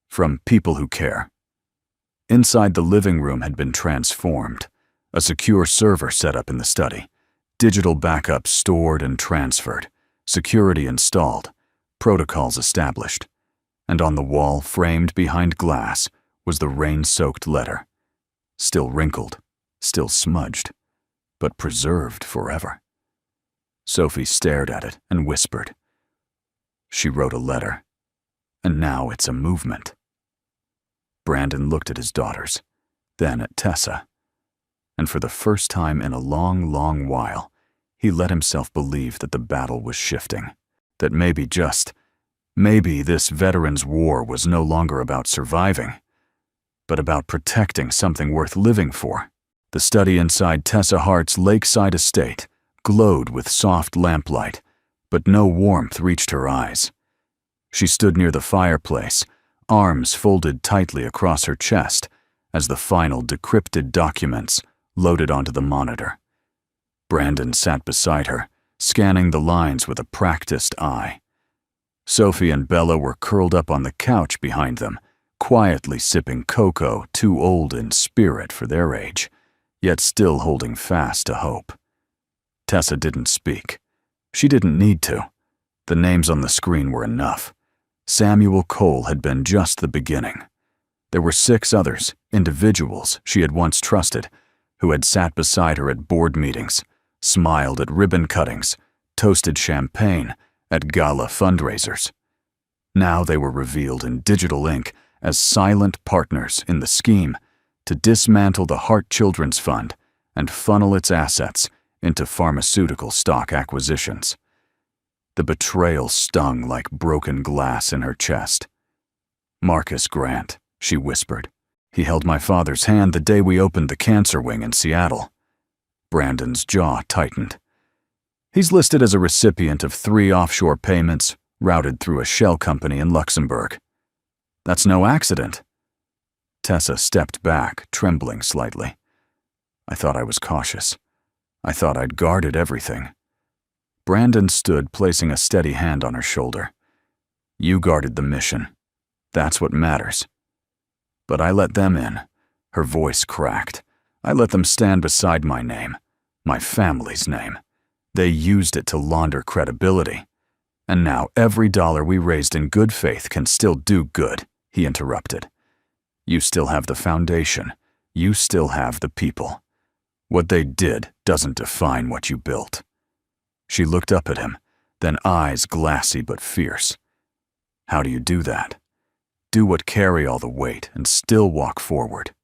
From people who care." Inside, the living room had been transformed. A secure server set up in the study. Digital backups stored and transferred. Security installed. Protocols established. And on the wall, framed behind glass, was the rain-soaked letter. Still wrinkled, still smudged, but preserved forever. Sophie stared at it and whispered. She wrote a letter, and now it's a movement. Brandon looked at his daughters, then at Tessa, and for the first time in a long, long while, he let himself believe that the battle was shifting, that maybe this veterans' war was no longer about surviving, but about protecting something worth living for. The study inside Tessa Hart's lakeside estate glowed with soft lamplight, but no warmth reached her eyes. She stood near the fireplace, arms folded tightly across her chest, as the final decrypted documents loaded onto the monitor. Brandon sat beside her, scanning the lines with a practiced eye. Sophie and Bella were curled up on the couch behind them, quietly sipping cocoa too old in spirit for their age, yet still holding fast to hope. Tessa didn't speak. She didn't need to. The names on the screen were enough. Samuel Cole had been just the beginning. There were 6 others, individuals she had once trusted, who had sat beside her at board meetings, smiled at ribbon cuttings, toasted champagne at gala fundraisers. Now they were revealed in digital ink as silent partners in the scheme to dismantle the Heart Children's Fund and funnel its assets into pharmaceutical stock acquisitions. The betrayal stung like broken glass in her chest. "Marcus Grant," she whispered. "He held my father's hand the day we opened the cancer wing in Seattle." Brandon's jaw tightened. "He's listed as a recipient of 3 offshore payments routed through a shell company in Luxembourg. That's no accident." Tessa stepped back, trembling slightly. "I thought I was cautious. I thought I'd guarded everything." Brandon stood, placing a steady hand on her shoulder. "You guarded the mission. That's what matters." "But I let them in." Her voice cracked. "I let them stand beside my name, my family's name. They used it to launder credibility. And now every dollar we raised in good faith can still do good," he interrupted. "You still have the foundation. You still have the people. What they did doesn't define what you built." She looked up at him, then eyes glassy but fierce. "How do you do that? Do what carry all the weight and still walk forward?"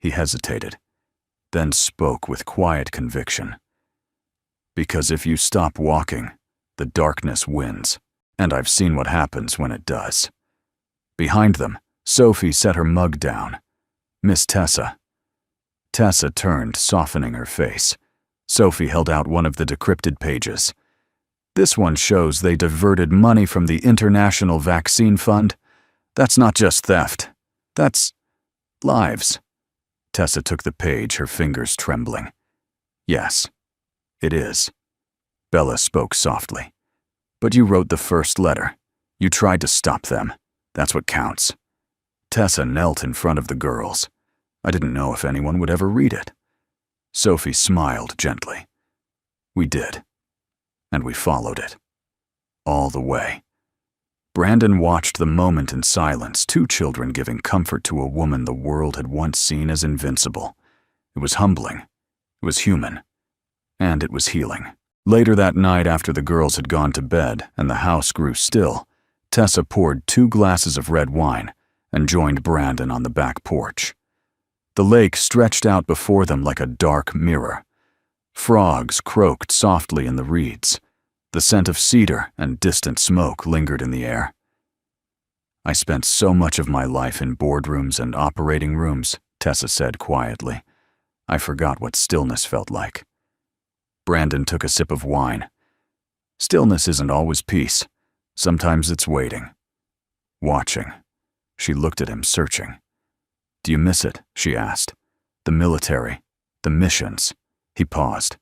He hesitated, then spoke with quiet conviction. "Because if you stop walking, the darkness wins, and I've seen what happens when it does." Behind them, Sophie set her mug down. "Miss Tessa." Tessa turned, softening her face. Sophie held out one of the decrypted pages. "This one shows they diverted money from the International Vaccine Fund. That's not just theft. That's lives." Tessa took the page, her fingers trembling. "Yes, it is." Bella spoke softly. "But you wrote the first letter. You tried to stop them. That's what counts." Tessa knelt in front of the girls. "I didn't know if anyone would ever read it." Sophie smiled gently. "We did. And we followed it. All the way." Brandon watched the moment in silence, 2 children giving comfort to a woman the world had once seen as invincible. It was humbling. It was human. And it was healing. Later that night, after the girls had gone to bed and the house grew still, Tessa poured 2 glasses of red wine and joined Brandon on the back porch. The lake stretched out before them like a dark mirror. Frogs croaked softly in the reeds. The scent of cedar and distant smoke lingered in the air. "I spent so much of my life in boardrooms and operating rooms," Tessa said quietly. "I forgot what stillness felt like." Brandon took a sip of wine. "Stillness isn't always peace. Sometimes it's waiting. Watching." She looked at him, searching. "Do you miss it?" she asked. "The military, the missions." He paused.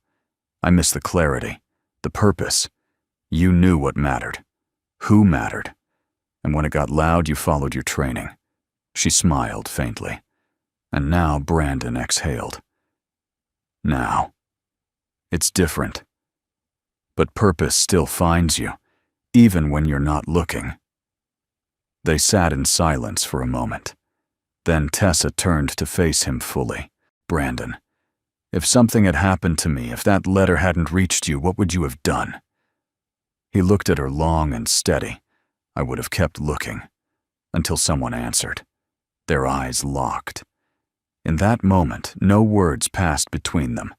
"I miss the clarity, the purpose. You knew what mattered, who mattered. And when it got loud, you followed your training." She smiled faintly. And now Brandon exhaled. "Now. It's different. But purpose still finds you, even when you're not looking." They sat in silence for a moment. Then Tessa turned to face him fully. "Brandon, if something had happened to me, if that letter hadn't reached you, what would you have done?" He looked at her long and steady. "I would have kept looking," until someone answered. Their eyes locked. In that moment, no words passed between them,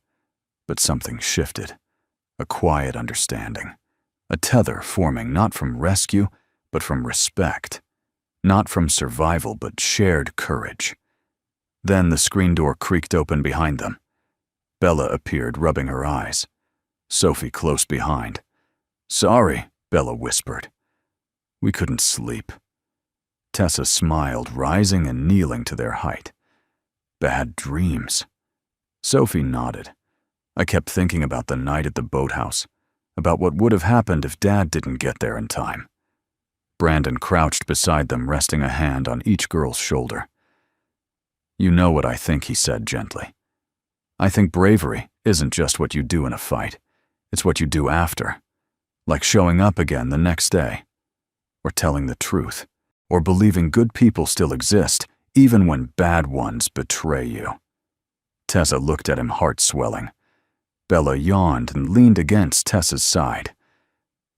but something shifted. A quiet understanding. A tether forming not from rescue, but from respect. Not from survival, but shared courage. Then the screen door creaked open behind them. Bella appeared, rubbing her eyes. Sophie close behind. "Sorry," Bella whispered. "We couldn't sleep." Tessa smiled, rising and kneeling to their height. "Bad dreams." Sophie nodded. I kept thinking about the night at the boathouse, about what would have happened if Dad didn't get there in time. Brandon crouched beside them, resting a hand on each girl's shoulder. You know what I think, he said gently. I think bravery isn't just what you do in a fight. It's what you do after. Like showing up again the next day. Or telling the truth. Or believing good people still exist, even when bad ones betray you. Tessa looked at him, heart swelling. Bella yawned and leaned against Tessa's side.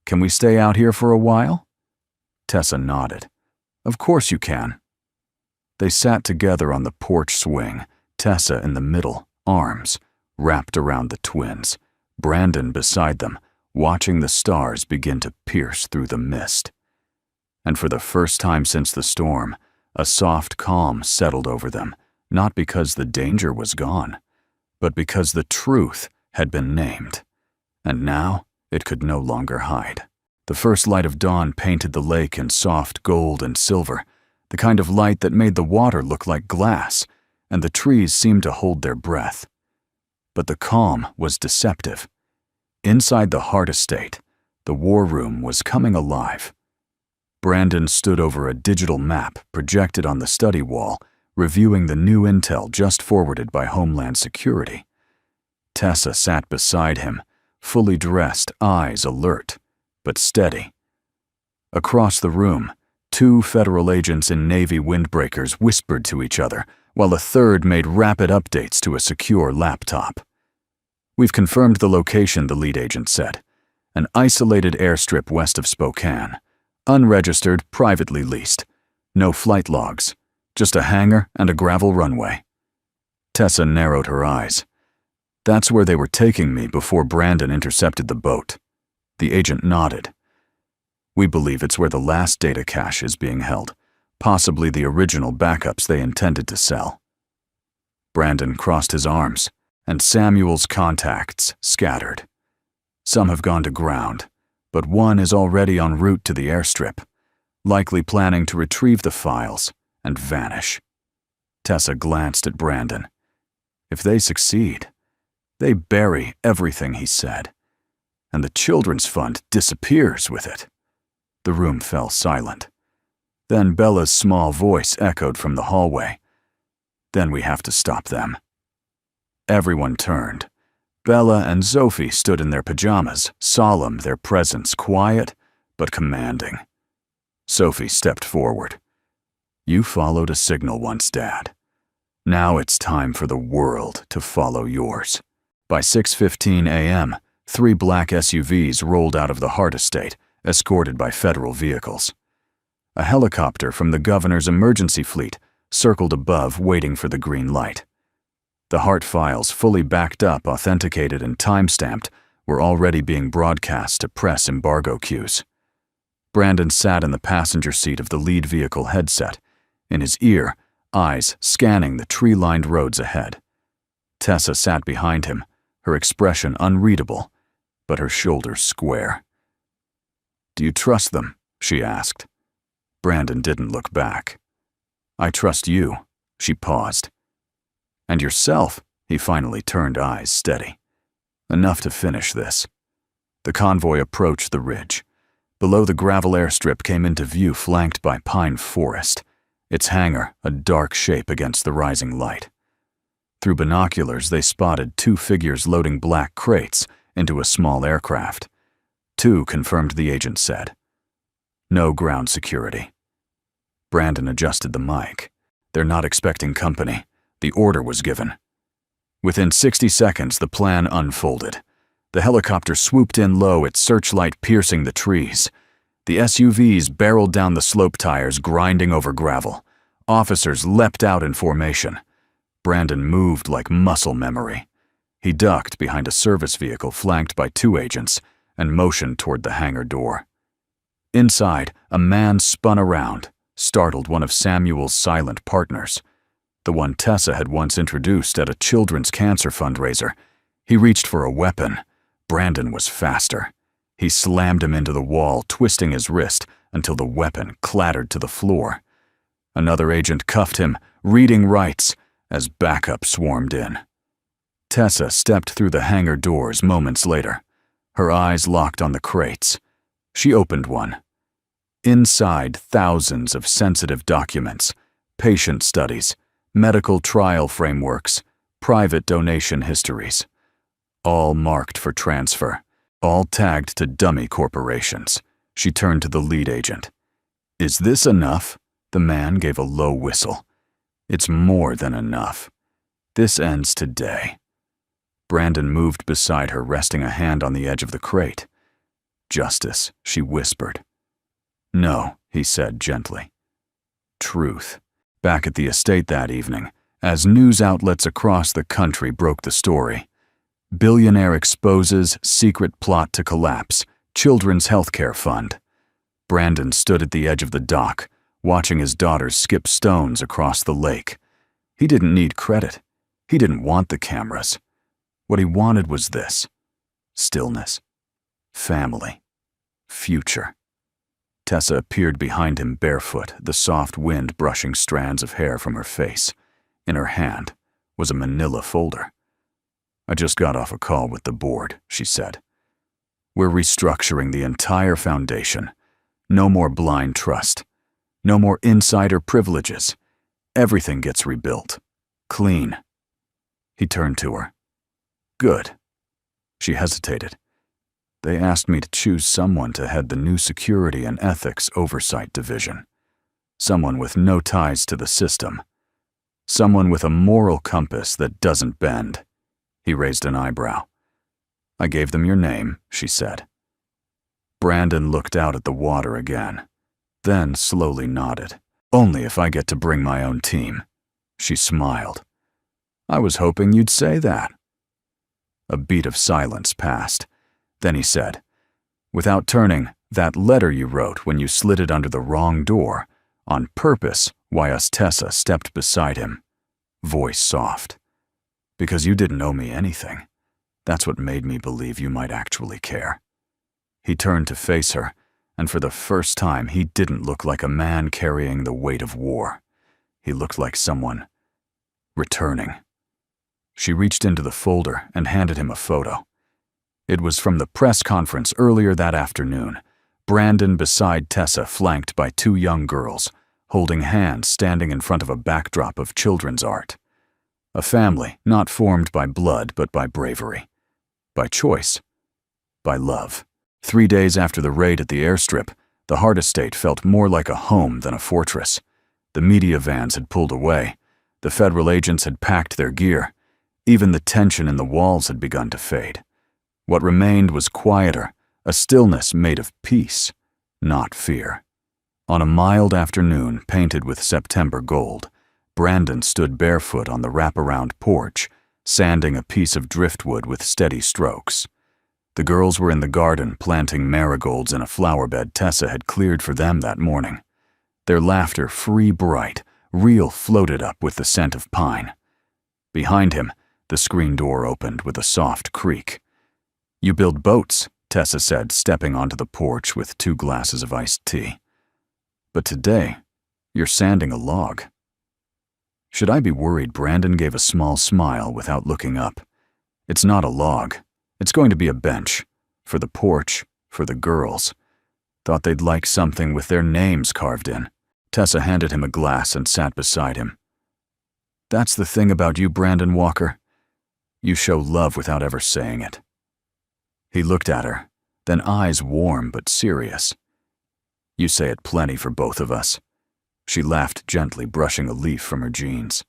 Can we stay out here for a while? Tessa nodded. Of course you can. They sat together on the porch swing, Tessa in the middle, arms wrapped around the twins, Brandon beside them, watching the stars begin to pierce through the mist. And for the first time since the storm, a soft calm settled over them, not because the danger was gone, but because the truth had been named. And now it could no longer hide. The first light of dawn painted the lake in soft gold and silver, the kind of light that made the water look like glass, and the trees seemed to hold their breath. But the calm was deceptive. Inside the Hart estate, the war room was coming alive. Brandon stood over a digital map projected on the study wall, reviewing the new intel just forwarded by Homeland Security. Tessa sat beside him, fully dressed, eyes alert, but steady. Across the room, 2 federal agents in Navy windbreakers whispered to each other, while a third made rapid updates to a secure laptop. We've confirmed the location, the lead agent said. An isolated airstrip west of Spokane. Unregistered, privately leased. No flight logs. Just a hangar and a gravel runway. Tessa narrowed her eyes. That's where they were taking me before Brandon intercepted the boat. The agent nodded. We believe it's where the last data cache is being held, possibly the original backups they intended to sell. Brandon crossed his arms, and Samuel's contacts scattered. Some have gone to ground, but one is already en route to the airstrip, likely planning to retrieve the files and vanish. Tessa glanced at Brandon. If they succeed, they bury everything he said, and the Children's Fund disappears with it. The room fell silent. Then Bella's small voice echoed from the hallway. Then we have to stop them. Everyone turned. Bella and Sophie stood in their pajamas, solemn, their presence quiet but commanding. Sophie stepped forward. You followed a signal once, Dad. Now it's time for the world to follow yours. By 6:15 a.m., 3 black SUVs rolled out of the Hart estate, escorted by federal vehicles. A helicopter from the governor's emergency fleet circled above, waiting for the green light. The Hart files, fully backed up, authenticated, and time-stamped, were already being broadcast to press embargo queues. Brandon sat in the passenger seat of the lead vehicle headset, in his ear, eyes scanning the tree-lined roads ahead. Tessa sat behind him, her expression unreadable, but her shoulders square. Do you trust them? She asked. Brandon didn't look back. I trust you. She paused. And yourself, he finally turned, eyes steady. Enough to finish this. The convoy approached the ridge. Below, the gravel airstrip came into view, flanked by pine forest, its hangar a dark shape against the rising light. Through binoculars, they spotted 2 figures loading black crates into a small aircraft. 2, confirmed the agent said. No ground security. Brandon adjusted the mic. They're not expecting company. The order was given. Within 60 seconds, the plan unfolded. The helicopter swooped in low, its searchlight piercing the trees. The SUVs barreled down the slope tires, grinding over gravel. Officers leapt out in formation. Brandon moved like muscle memory. He ducked behind a service vehicle flanked by 2 agents and motioned toward the hangar door. Inside, a man spun around, startled one of Samuel's silent partners, the one Tessa had once introduced at a children's cancer fundraiser. He reached for a weapon. Brandon was faster. He slammed him into the wall, twisting his wrist until the weapon clattered to the floor. Another agent cuffed him, reading rights, as backup swarmed in. Tessa stepped through the hangar doors moments later, her eyes locked on the crates. She opened one. Inside, thousands of sensitive documents, patient studies, medical trial frameworks, private donation histories. All marked for transfer, all tagged to dummy corporations. She turned to the lead agent. "Is this enough?" The man gave a low whistle. "It's more than enough. This ends today." Brandon moved beside her, resting a hand on the edge of the crate. "Justice," she whispered. "No," he said gently. Truth. Back at the estate that evening, as news outlets across the country broke the story. Billionaire exposes secret plot to collapse children's healthcare fund. Brandon stood at the edge of the dock, watching his daughters skip stones across the lake. He didn't need credit. He didn't want the cameras. What he wanted was this: stillness, family, future. Tessa appeared behind him barefoot, the soft wind brushing strands of hair from her face. In her hand was a manila folder. "I just got off a call with the board," she said. "We're restructuring the entire foundation. No more blind trust. No more insider privileges. Everything gets rebuilt. Clean." He turned to her. "Good." She hesitated. "They asked me to choose someone to head the new Security and Ethics Oversight Division. Someone with no ties to the system. Someone with a moral compass that doesn't bend." He raised an eyebrow. "I gave them your name," she said. Brandon looked out at the water again, then slowly nodded. "Only if I get to bring my own team." She smiled. "I was hoping you'd say that." A beat of silence passed. Then he said, "Without turning, that letter you wrote when you slid it under the wrong door, on purpose, why us Tessa stepped beside him." Voice soft. "Because you didn't owe me anything. That's what made me believe you might actually care." He turned to face her, and for the first time he didn't look like a man carrying the weight of war. He looked like someone returning. She reached into the folder and handed him a photo. It was from the press conference earlier that afternoon. Brandon beside Tessa, flanked by two young girls, holding hands, standing in front of a backdrop of children's art. A family not formed by blood but by bravery, by choice, by love. 3 days after the raid at the airstrip, the Hart estate felt more like a home than a fortress. The media vans had pulled away. The federal agents had packed their gear. Even the tension in the walls had begun to fade. What remained was quieter, a stillness made of peace, not fear. On a mild afternoon painted with September gold, Brandon stood barefoot on the wraparound porch, sanding a piece of driftwood with steady strokes. The girls were in the garden planting marigolds in a flower bed Tessa had cleared for them that morning. Their laughter free bright, real floated up with the scent of pine. Behind him, the screen door opened with a soft creak. "You build boats," Tessa said, stepping onto the porch with 2 glasses of iced tea. "But today, you're sanding a log." Should I be worried? Brandon gave a small smile without looking up. "It's not a log. It's going to be a bench. For the porch, for the girls. Thought they'd like something with their names carved in." Tessa handed him a glass and sat beside him. "That's the thing about you, Brandon Walker. You show love without ever saying it." He looked at her, then eyes warm but serious. "You say it plenty for both of us." She laughed gently, brushing a leaf from her jeans.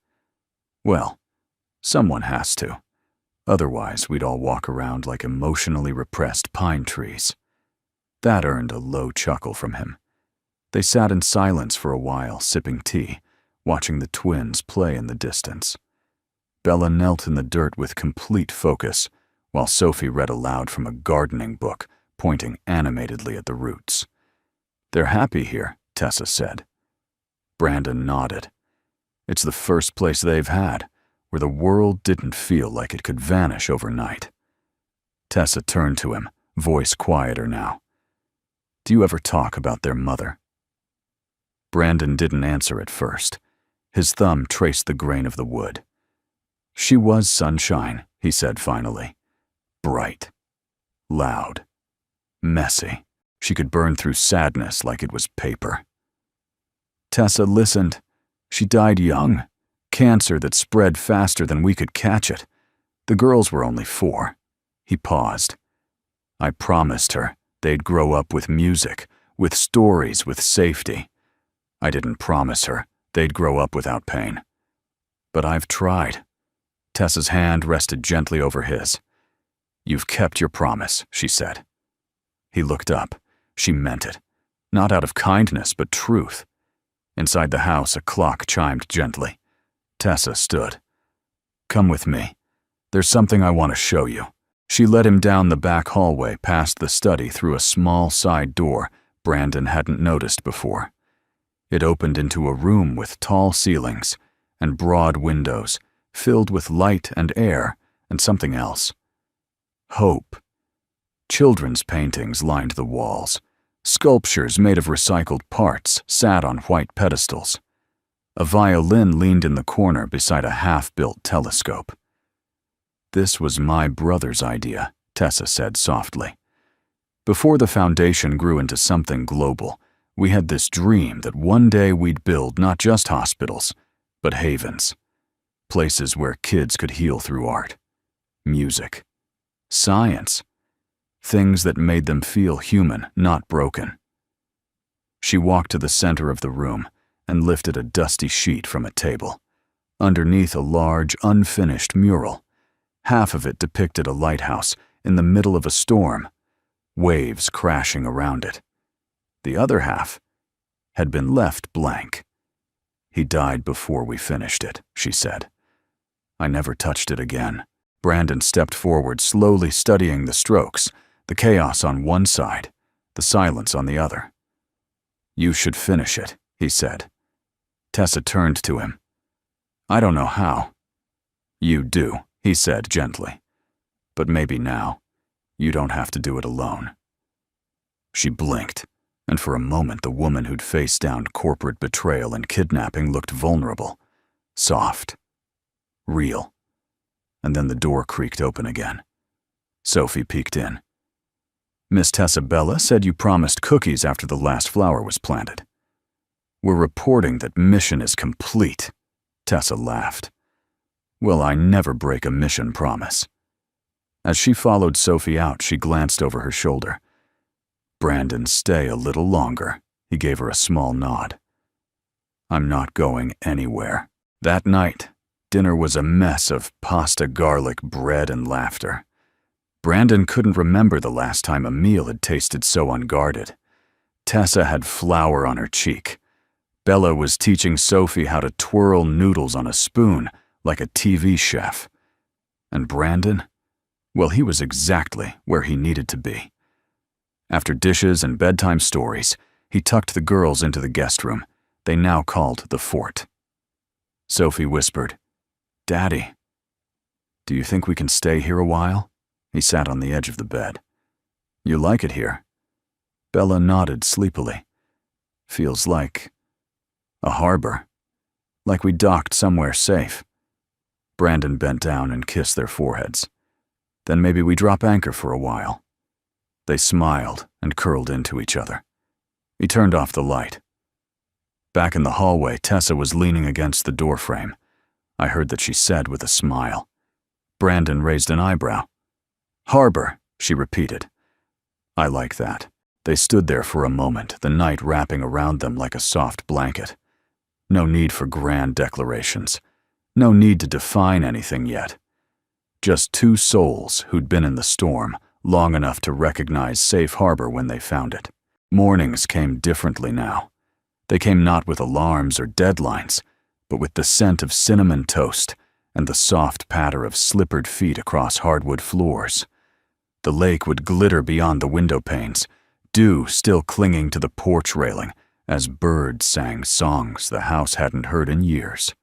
"Well, someone has to. Otherwise, we'd all walk around like emotionally repressed pine trees." That earned a low chuckle from him. They sat in silence for a while, sipping tea, watching the twins play in the distance. Bella knelt in the dirt with complete focus, while Sophie read aloud from a gardening book, pointing animatedly at the roots. "They're happy here," Tessa said. Brandon nodded. "It's the first place they've had, where the world didn't feel like it could vanish overnight." Tessa turned to him, voice quieter now. "Do you ever talk about their mother?" Brandon didn't answer at first. His thumb traced the grain of the wood. She was sunshine, he said finally. Bright. Loud. Messy. She could burn through sadness like it was paper. Tessa listened. She died young. Cancer that spread faster than we could catch it. The girls were only 4. He paused. I promised her they'd grow up with music, with stories, with safety. I didn't promise her they'd grow up without pain. But I've tried. Tessa's hand rested gently over his. You've kept your promise, she said. He looked up. She meant it. Not out of kindness, but truth. Inside the house, a clock chimed gently. Tessa stood. Come with me. There's something I want to show you. She led him down the back hallway past the study through a small side door Brandon hadn't noticed before. It opened into a room with tall ceilings and broad windows, filled with light and air and something else. Hope. Children's paintings lined the walls. Sculptures made of recycled parts sat on white pedestals. A violin leaned in the corner beside a half-built telescope. This was my brother's idea, Tessa said softly. Before the foundation grew into something global, we had this dream that one day we'd build not just hospitals, but havens. Places where kids could heal through art, music, science, things that made them feel human, not broken. She walked to the center of the room and lifted a dusty sheet from a table. Underneath a large, unfinished mural. Half of it depicted a lighthouse in the middle of a storm, waves crashing around it. The other half had been left blank. He died before we finished it, she said. I never touched it again. Brandon stepped forward, slowly studying the strokes, the chaos on one side, the silence on the other. You should finish it, he said. Tessa turned to him. I don't know how. You do, he said gently. But maybe now, you don't have to do it alone. She blinked, and for a moment the woman who'd faced down corporate betrayal and kidnapping looked vulnerable, soft, real. And then the door creaked open again. Sophie peeked in. Miss Tessa Bella said you promised cookies after the last flower was planted. We're reporting that mission is complete. Tessa laughed. Well, I never break a mission promise. As she followed Sophie out, she glanced over her shoulder. Brandon, stay a little longer. He gave her a small nod. I'm not going anywhere. That night, dinner was a mess of pasta, garlic, bread, and laughter. Brandon couldn't remember the last time a meal had tasted so unguarded. Tessa had flour on her cheek. Bella was teaching Sophie how to twirl noodles on a spoon like a TV chef. And Brandon? Well, he was exactly where he needed to be. After dishes and bedtime stories, he tucked the girls into the guest room they now called the fort. Sophie whispered, Daddy, do you think we can stay here a while? He sat on the edge of the bed. You like it here? Bella nodded sleepily. Feels like a harbor. Like we docked somewhere safe. Brandon bent down and kissed their foreheads. Then maybe we drop anchor for a while. They smiled and curled into each other. He turned off the light. Back in the hallway, Tessa was leaning against the doorframe. I heard that she said with a smile. Brandon raised an eyebrow. Harbor, she repeated. I like that. They stood there for a moment, the night wrapping around them like a soft blanket. No need for grand declarations. No need to define anything yet. Just two souls who'd been in the storm long enough to recognize safe harbor when they found it. Mornings came differently now. They came not with alarms or deadlines, but with the scent of cinnamon toast and the soft patter of slippered feet across hardwood floors. The lake would glitter beyond the window panes, dew still clinging to the porch railing as birds sang songs the house hadn't heard in years.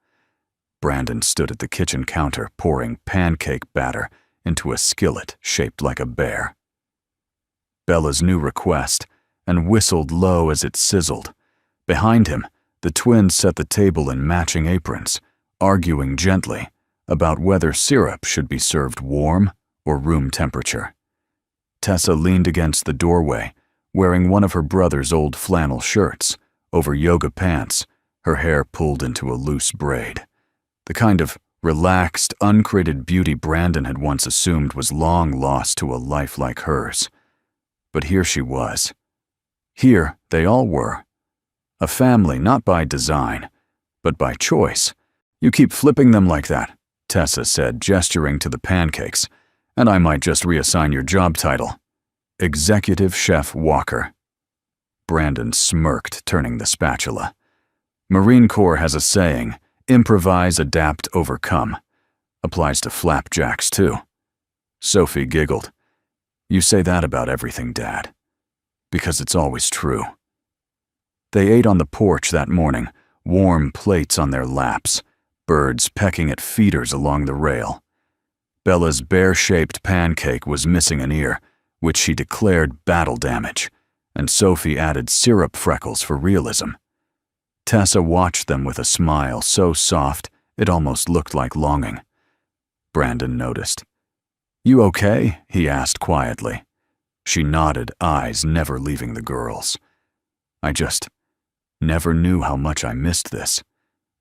Brandon stood at the kitchen counter pouring pancake batter into a skillet shaped like a bear. Bella's new request, and whistled low as it sizzled. Behind him, the twins set the table in matching aprons, arguing gently, about whether syrup should be served warm or room temperature. Tessa leaned against the doorway, wearing one of her brother's old flannel shirts, over yoga pants, her hair pulled into a loose braid. The kind of relaxed, uncreated beauty Brandon had once assumed was long lost to a life like hers. But here she was. Here they all were. A family not by design, but by choice. "You keep flipping them like that," Tessa said, gesturing to the pancakes, "and I might just reassign your job title. Executive Chef Walker." Brandon smirked, turning the spatula. Marine Corps has a saying, improvise, adapt, overcome. Applies to flapjacks, too. Sophie giggled. "You say that about everything, Dad. Because it's always true." They ate on the porch that morning, warm plates on their laps, birds pecking at feeders along the rail. Bella's bear-shaped pancake was missing an ear, which she declared battle damage, and Sophie added syrup freckles for realism. Tessa watched them with a smile so soft it almost looked like longing. Brandon noticed. "You okay?" he asked quietly. She nodded, eyes never leaving the girls. "I just never knew how much I missed this.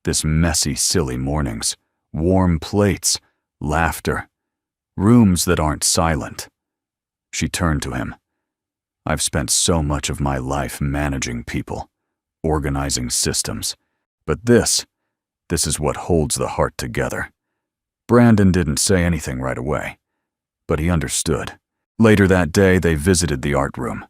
This messy, silly mornings, warm plates, laughter, rooms that aren't silent." She turned to him. "I've spent so much of my life managing people, organizing systems, but this is what holds the heart together." Brandon didn't say anything right away, but he understood. Later that day, they visited the art room.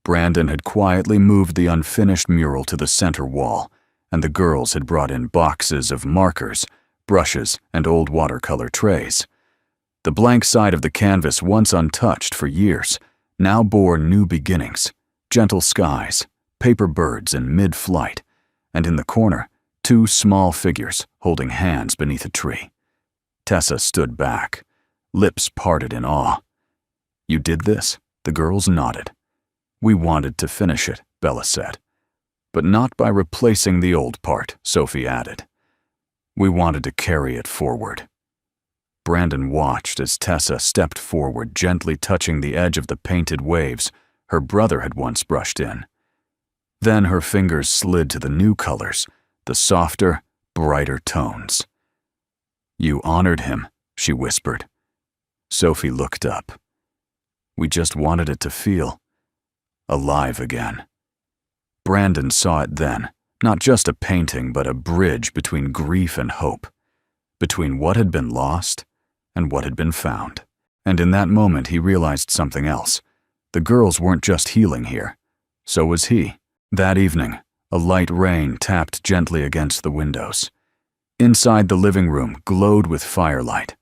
Brandon had quietly moved the unfinished mural to the center wall, and the girls had brought in boxes of markers, brushes, and old watercolor trays. The blank side of the canvas, once untouched for years, now bore new beginnings, gentle skies, paper birds in mid-flight, and in the corner, 2 small figures holding hands beneath a tree. Tessa stood back, lips parted in awe. "You did this?" The girls nodded. "We wanted to finish it," Bella said. "But not by replacing the old part," Sophie added. "We wanted to carry it forward." Brandon watched as Tessa stepped forward, gently touching the edge of the painted waves her brother had once brushed in. Then her fingers slid to the new colors, the softer, brighter tones. "You honored him," she whispered. Sophie looked up. "We just wanted it to feel alive again." Brandon saw it then, not just a painting, but a bridge between grief and hope, between what had been lost and what had been found. And in that moment he realized something else. The girls weren't just healing here. So was he. That evening, a light rain tapped gently against the windows. Inside the living room glowed with firelight.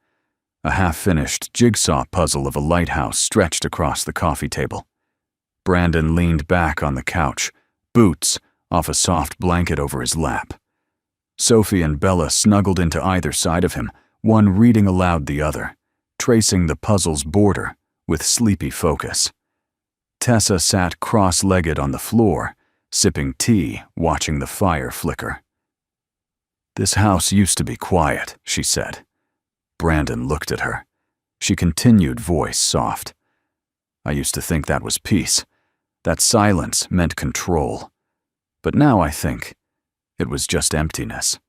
A half-finished jigsaw puzzle of a lighthouse stretched across the coffee table. Brandon leaned back on the couch, boots off a soft blanket over his lap. Sophie and Bella snuggled into either side of him, one reading aloud the other, tracing the puzzle's border with sleepy focus. Tessa sat cross-legged on the floor, sipping tea, watching the fire flicker. "This house used to be quiet," she said. Brandon looked at her. She continued, voice soft. "I used to think that was peace. That silence meant control. But now I think it was just emptiness."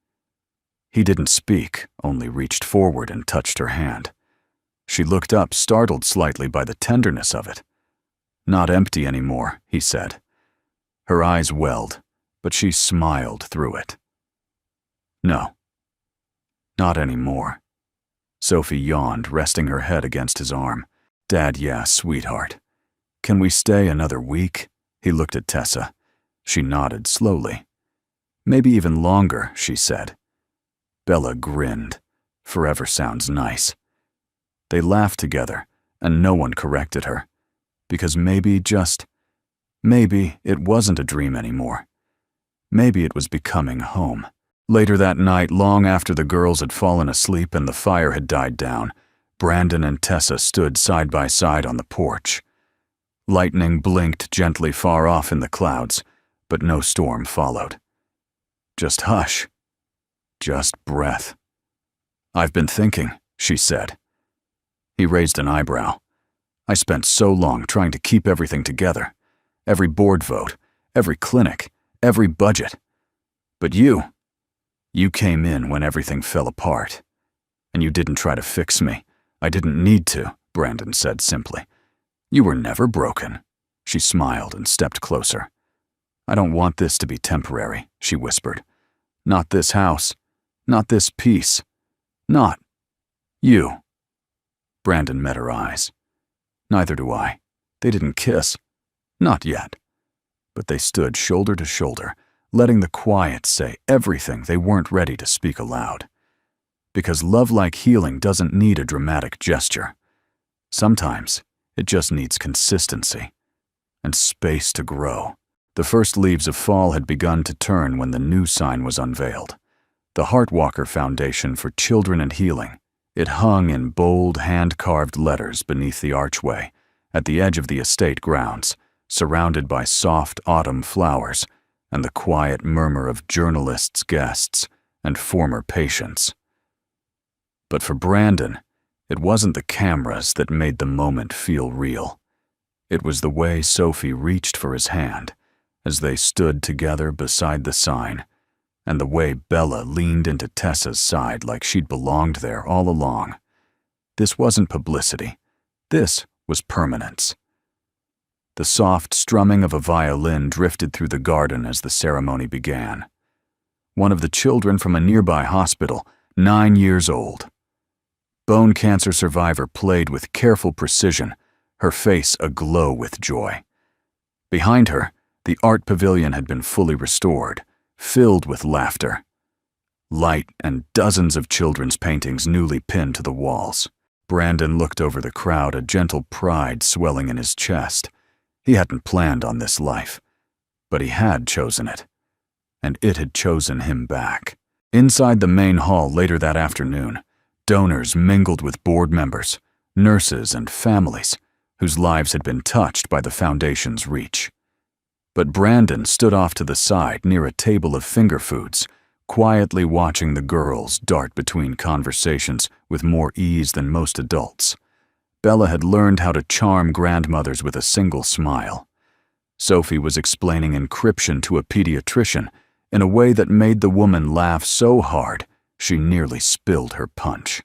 He didn't speak, only reached forward and touched her hand. She looked up, startled slightly by the tenderness of it. "Not empty anymore," he said. Her eyes welled, but she smiled through it. "No, not anymore." Sophie yawned, resting her head against his arm. "Dad, yeah, sweetheart. Can we stay another week?" He looked at Tessa. She nodded slowly. "Maybe even longer," she said. Bella grinned. Forever sounds nice. They laughed together, and no one corrected her. Because maybe, just maybe, it wasn't a dream anymore. Maybe it was becoming home. Later that night, long after the girls had fallen asleep and the fire had died down, Brandon and Tessa stood side by side on the porch. Lightning blinked gently far off in the clouds, but no storm followed. Just hush. Just breath. "I've been thinking," she said. He raised an eyebrow. "I spent so long trying to keep everything together. Every board vote, every clinic, every budget. But you came in when everything fell apart. And you didn't try to fix me. I didn't need to," Brandon said simply. "You were never broken." She smiled and stepped closer. "I don't want this to be temporary," she whispered. "Not this house. Not this peace. Not you." Brandon met her eyes. "Neither do I. They didn't kiss. Not yet." But they stood shoulder to shoulder, letting the quiet say everything they weren't ready to speak aloud. Because love like healing doesn't need a dramatic gesture. Sometimes it just needs consistency and space to grow. The first leaves of fall had begun to turn when the new sign was unveiled. The Heartwalker Foundation for Children and Healing. It hung in bold, hand-carved letters beneath the archway, at the edge of the estate grounds, surrounded by soft autumn flowers and the quiet murmur of journalists' guests and former patients. But for Brandon, it wasn't the cameras that made the moment feel real. It was the way Sophie reached for his hand as they stood together beside the sign, and the way Bella leaned into Tessa's side like she'd belonged there all along. This wasn't publicity. This was permanence. The soft strumming of a violin drifted through the garden as the ceremony began. One of the children from a nearby hospital, 9 years old. Bone cancer survivor played with careful precision, her face aglow with joy. Behind her, the art pavilion had been fully restored, filled with laughter. Light and dozens of children's paintings newly pinned to the walls. Brandon looked over the crowd, a gentle pride swelling in his chest. He hadn't planned on this life, but he had chosen it, and it had chosen him back. Inside the main hall later that afternoon, donors mingled with board members, nurses, and families whose lives had been touched by the foundation's reach. But Brandon stood off to the side near a table of finger foods, quietly watching the girls dart between conversations with more ease than most adults. Bella had learned how to charm grandmothers with a single smile. Sophie was explaining encryption to a pediatrician in a way that made the woman laugh so hard she nearly spilled her punch.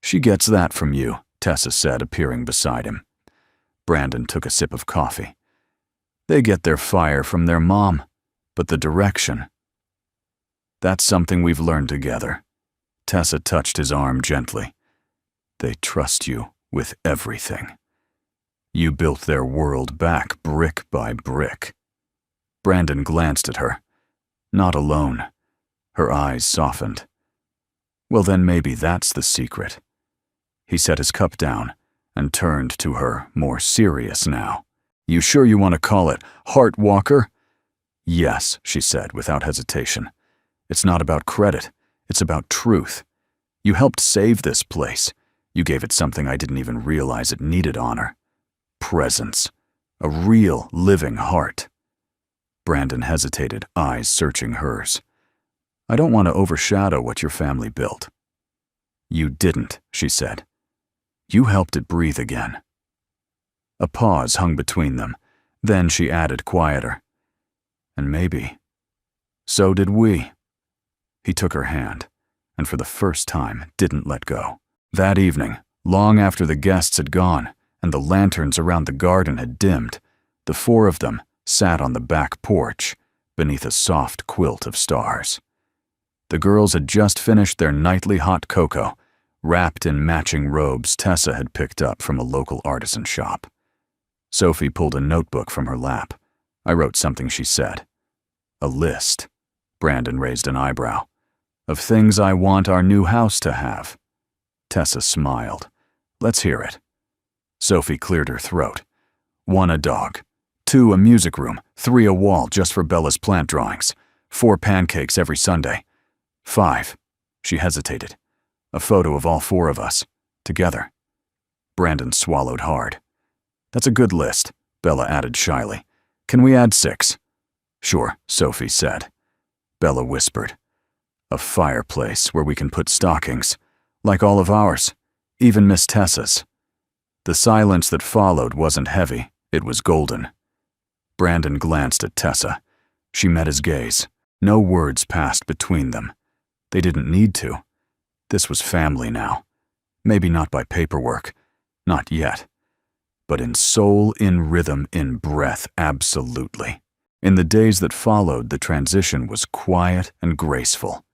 "She gets that from you," Tessa said, appearing beside him. Brandon took a sip of coffee. "They get their fire from their mom, but the direction. That's something we've learned together." Tessa touched his arm gently. "They trust you with everything. You built their world back brick by brick." Brandon glanced at her. Not alone. Her eyes softened. "Well, then maybe that's the secret." He set his cup down and turned to her, more serious now. "You sure you want to call it Heartwalker?" "Yes," she said without hesitation. "It's not about credit. It's about truth. You helped save this place. You gave it something I didn't even realize it needed honor. Presence. A real, living heart." Brandon hesitated, eyes searching hers. "I don't want to overshadow what your family built." "You didn't," she said. "You helped it breathe again." A pause hung between them. Then she added, quieter, "And maybe, so did we." He took her hand, and for the first time didn't let go. That evening, long after the guests had gone and the lanterns around the garden had dimmed, the four of them sat on the back porch beneath a soft quilt of stars. The girls had just finished their nightly hot cocoa, wrapped in matching robes Tessa had picked up from a local artisan shop. Sophie pulled a notebook from her lap. "I wrote something," she said. "A list." Brandon raised an eyebrow. "Of things I want our new house to have." Tessa smiled. "Let's hear it." Sophie cleared her throat. 1, a dog. 2, a music room. 3, a wall just for Bella's plant drawings. 4, pancakes every Sunday. 5, she hesitated, a photo of all 4 of us, together. Brandon swallowed hard. "That's a good list," Bella added shyly. "Can we add 6? "Sure," Sophie said. Bella whispered, "A fireplace where we can put stockings. like all of ours, even Miss Tessa's. The silence that followed wasn't heavy, it was golden. Brandon glanced at Tessa. She met his gaze. No words passed between them. They didn't need to. This was family now. Maybe not by paperwork. Not yet. But in soul, in rhythm, in breath, absolutely. In the days that followed, the transition was quiet and graceful.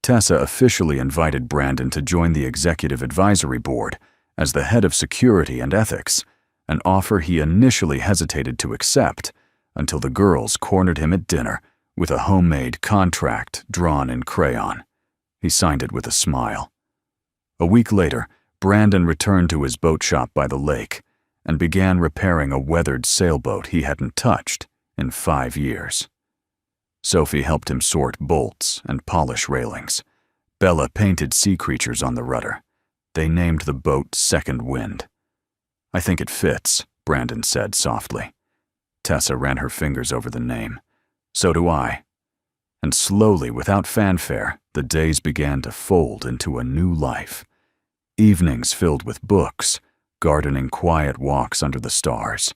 Tessa officially invited Brandon to join the executive advisory board as the head of security and ethics, an offer he initially hesitated to accept until the girls cornered him at dinner with a homemade contract drawn in crayon. He signed it with a smile. A week later, Brandon returned to his boat shop by the lake and began repairing a weathered sailboat he hadn't touched in 5 years. Sophie helped him sort bolts and polish railings. Bella painted sea creatures on the rudder. They named the boat Second Wind. "I think it fits," Brandon said softly. Tessa ran her fingers over the name. "So do I." And slowly, without fanfare, the days began to fold into a new life. Evenings filled with books, gardening quiet walks under the stars.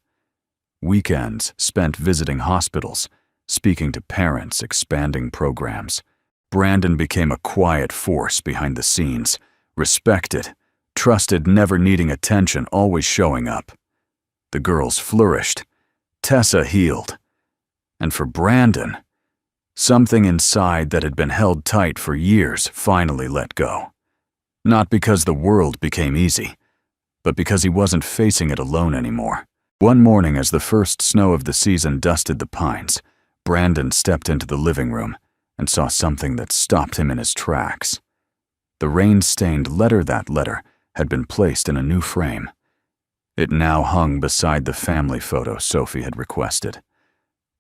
Weekends spent visiting hospitals, speaking to parents, expanding programs. Brandon became a quiet force behind the scenes, respected, trusted, never needing attention, always showing up. The girls flourished. Tessa healed. And for Brandon, something inside that had been held tight for years finally let go. Not because the world became easy, but because he wasn't facing it alone anymore. One morning, as the first snow of the season dusted the pines, Brandon stepped into the living room and saw something that stopped him in his tracks. The rain-stained letter had been placed in a new frame. It now hung beside the family photo Sophie had requested.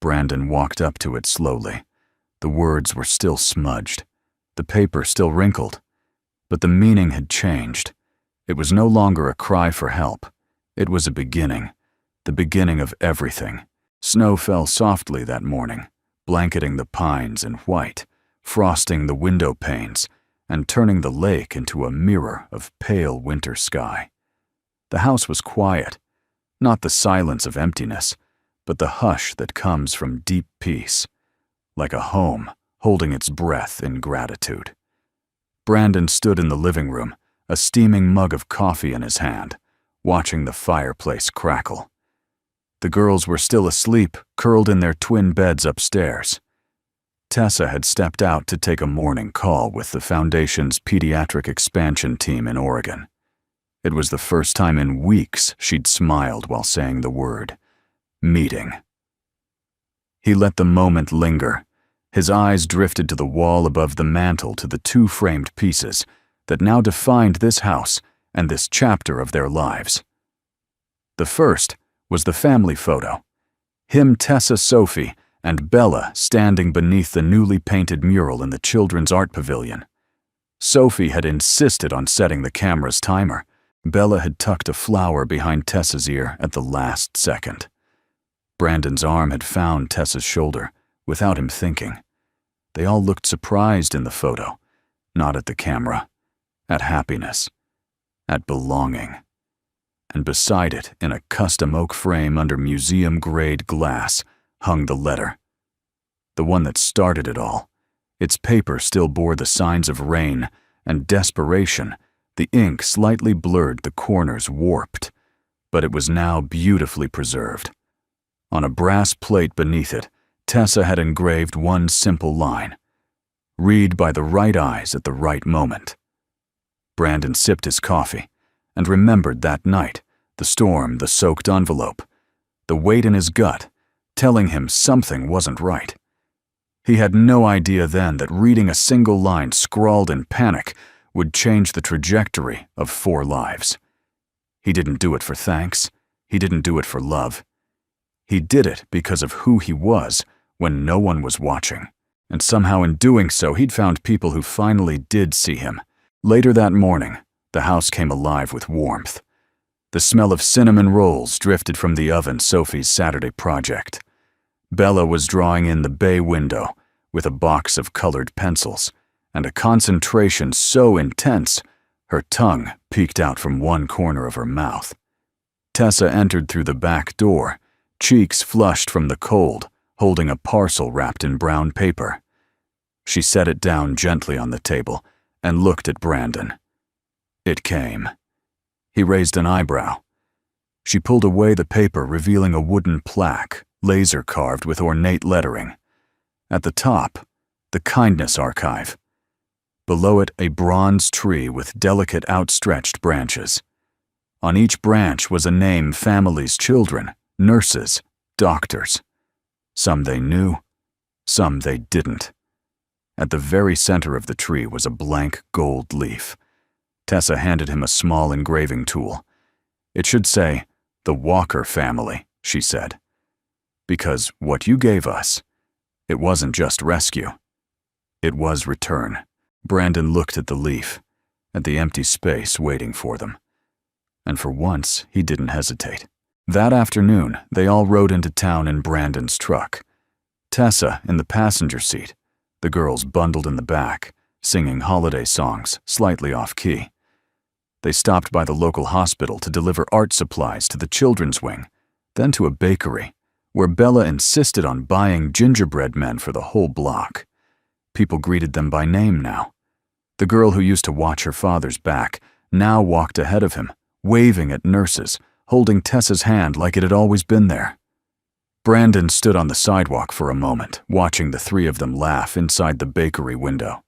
Brandon walked up to it slowly. The words were still smudged, the paper still wrinkled, but the meaning had changed. It was no longer a cry for help. It was a beginning, the beginning of everything. Snow fell softly that morning, blanketing the pines in white, frosting the window panes, and turning the lake into a mirror of pale winter sky. The house was quiet, not the silence of emptiness, but the hush that comes from deep peace, like a home holding its breath in gratitude. Brandon stood in the living room, a steaming mug of coffee in his hand, watching the fireplace crackle. The girls were still asleep, curled in their twin beds upstairs. Tessa had stepped out to take a morning call with the Foundation's pediatric expansion team in Oregon. It was the first time in weeks she'd smiled while saying the word, meeting. He let the moment linger. His eyes drifted to the wall above the mantel, to the 2 framed pieces that now defined this house and this chapter of their lives. The first was the family photo. Him, Tessa, Sophie, and Bella standing beneath the newly painted mural in the children's art pavilion. Sophie had insisted on setting the camera's timer. Bella had tucked a flower behind Tessa's ear at the last second. Brandon's arm had found Tessa's shoulder, without him thinking. They all looked surprised in the photo, not at the camera, at happiness, at belonging. And beside it, in a custom oak frame under museum-grade glass, hung the letter. The one that started it all. Its paper still bore the signs of rain and desperation. The ink slightly blurred, the corners warped, but it was now beautifully preserved. On a brass plate beneath it, Tessa had engraved one simple line: "Read by the right eyes at the right moment." Brandon sipped his coffee and remembered that night, the storm, the soaked envelope, the weight in his gut, telling him something wasn't right. He had no idea then that reading a single line scrawled in panic would change the trajectory of 4 lives. He didn't do it for thanks. He didn't do it for love. He did it because of who he was when no one was watching. And somehow in doing so, he'd found people who finally did see him. Later that morning, the house came alive with warmth. The smell of cinnamon rolls drifted from the oven, Sophie's Saturday project. Bella was drawing in the bay window with a box of colored pencils, and a concentration so intense, Her tongue peeked out from one corner of her mouth. Tessa entered through the back door, cheeks flushed from the cold, holding a parcel wrapped in brown paper. She set it down gently on the table and looked at Brandon. It came. He raised an eyebrow. She pulled away the paper, revealing a wooden plaque, laser-carved with ornate lettering. At the top, the Kindness Archive. Below it, a bronze tree with delicate outstretched branches. On each branch was a name families' children, nurses, doctors. Some they knew, some they didn't. At the very center of the tree was a blank gold leaf. Tessa handed him a small engraving tool. It should say, "The Walker family," she said. "Because what you gave us, it wasn't just rescue. It was return." Brandon looked at the leaf, at the empty space waiting for them. And for once, he didn't hesitate. That afternoon, they all rode into town in Brandon's truck. Tessa in the passenger seat, the girls bundled in the back, singing holiday songs, slightly off-key. They stopped by the local hospital to deliver art supplies to the children's wing, then to a bakery, where Bella insisted on buying gingerbread men for the whole block. People greeted them by name now. The girl who used to watch her father's back now walked ahead of him, waving at nurses, holding Tessa's hand like it had always been there. Brandon stood on the sidewalk for a moment, watching the three of them laugh inside the bakery window.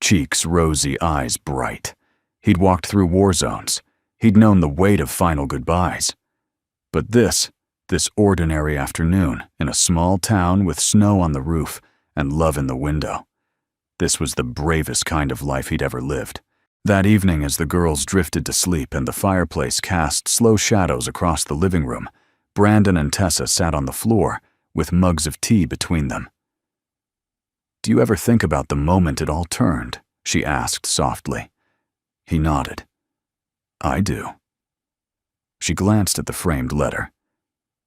Cheeks rosy, eyes bright. He'd walked through war zones. He'd known the weight of final goodbyes. But this ordinary afternoon in a small town with snow on the roof and love in the window, this was the bravest kind of life he'd ever lived. That evening, as the girls drifted to sleep and the fireplace cast slow shadows across the living room, Brandon and Tessa sat on the floor with mugs of tea between them. "Do you ever think about the moment it all turned?" she asked softly. He nodded. "I do." She glanced at the framed letter.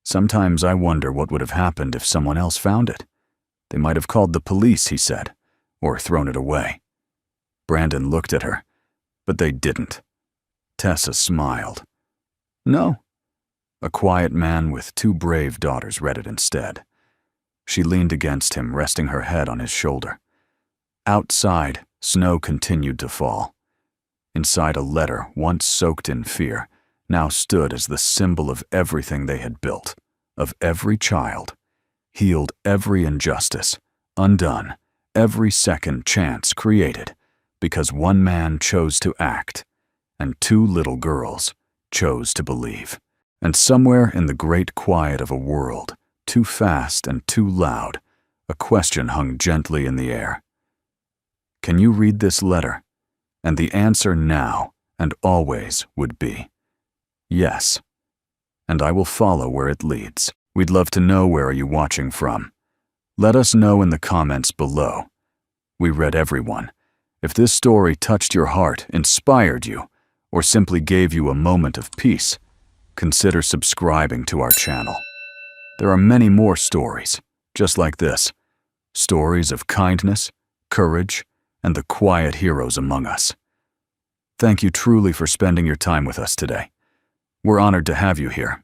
"Sometimes I wonder what would have happened if someone else found it. They might have called the police," he said, "or thrown it away." Brandon looked at her, but they didn't. Tessa smiled. "No." A quiet man with two brave daughters read it instead. She leaned against him, resting her head on his shoulder. Outside, snow continued to fall. Inside, a letter, once soaked in fear, now stood as the symbol of everything they had built, of every child, healed every injustice, undone every second chance created, because one man chose to act, and two little girls chose to believe. And somewhere in the great quiet of a world, too fast and too loud, a question hung gently in the air. Can you read this letter? And the answer now and always would be, yes. And I will follow where it leads. We'd love to know where are you watching from. Let us know in the comments below. We read every one. If this story touched your heart, inspired you, or simply gave you a moment of peace, consider subscribing to our channel. There are many more stories, just like this. Stories of kindness, courage, and the quiet heroes among us. Thank you truly for spending your time with us today. We're honored to have you here.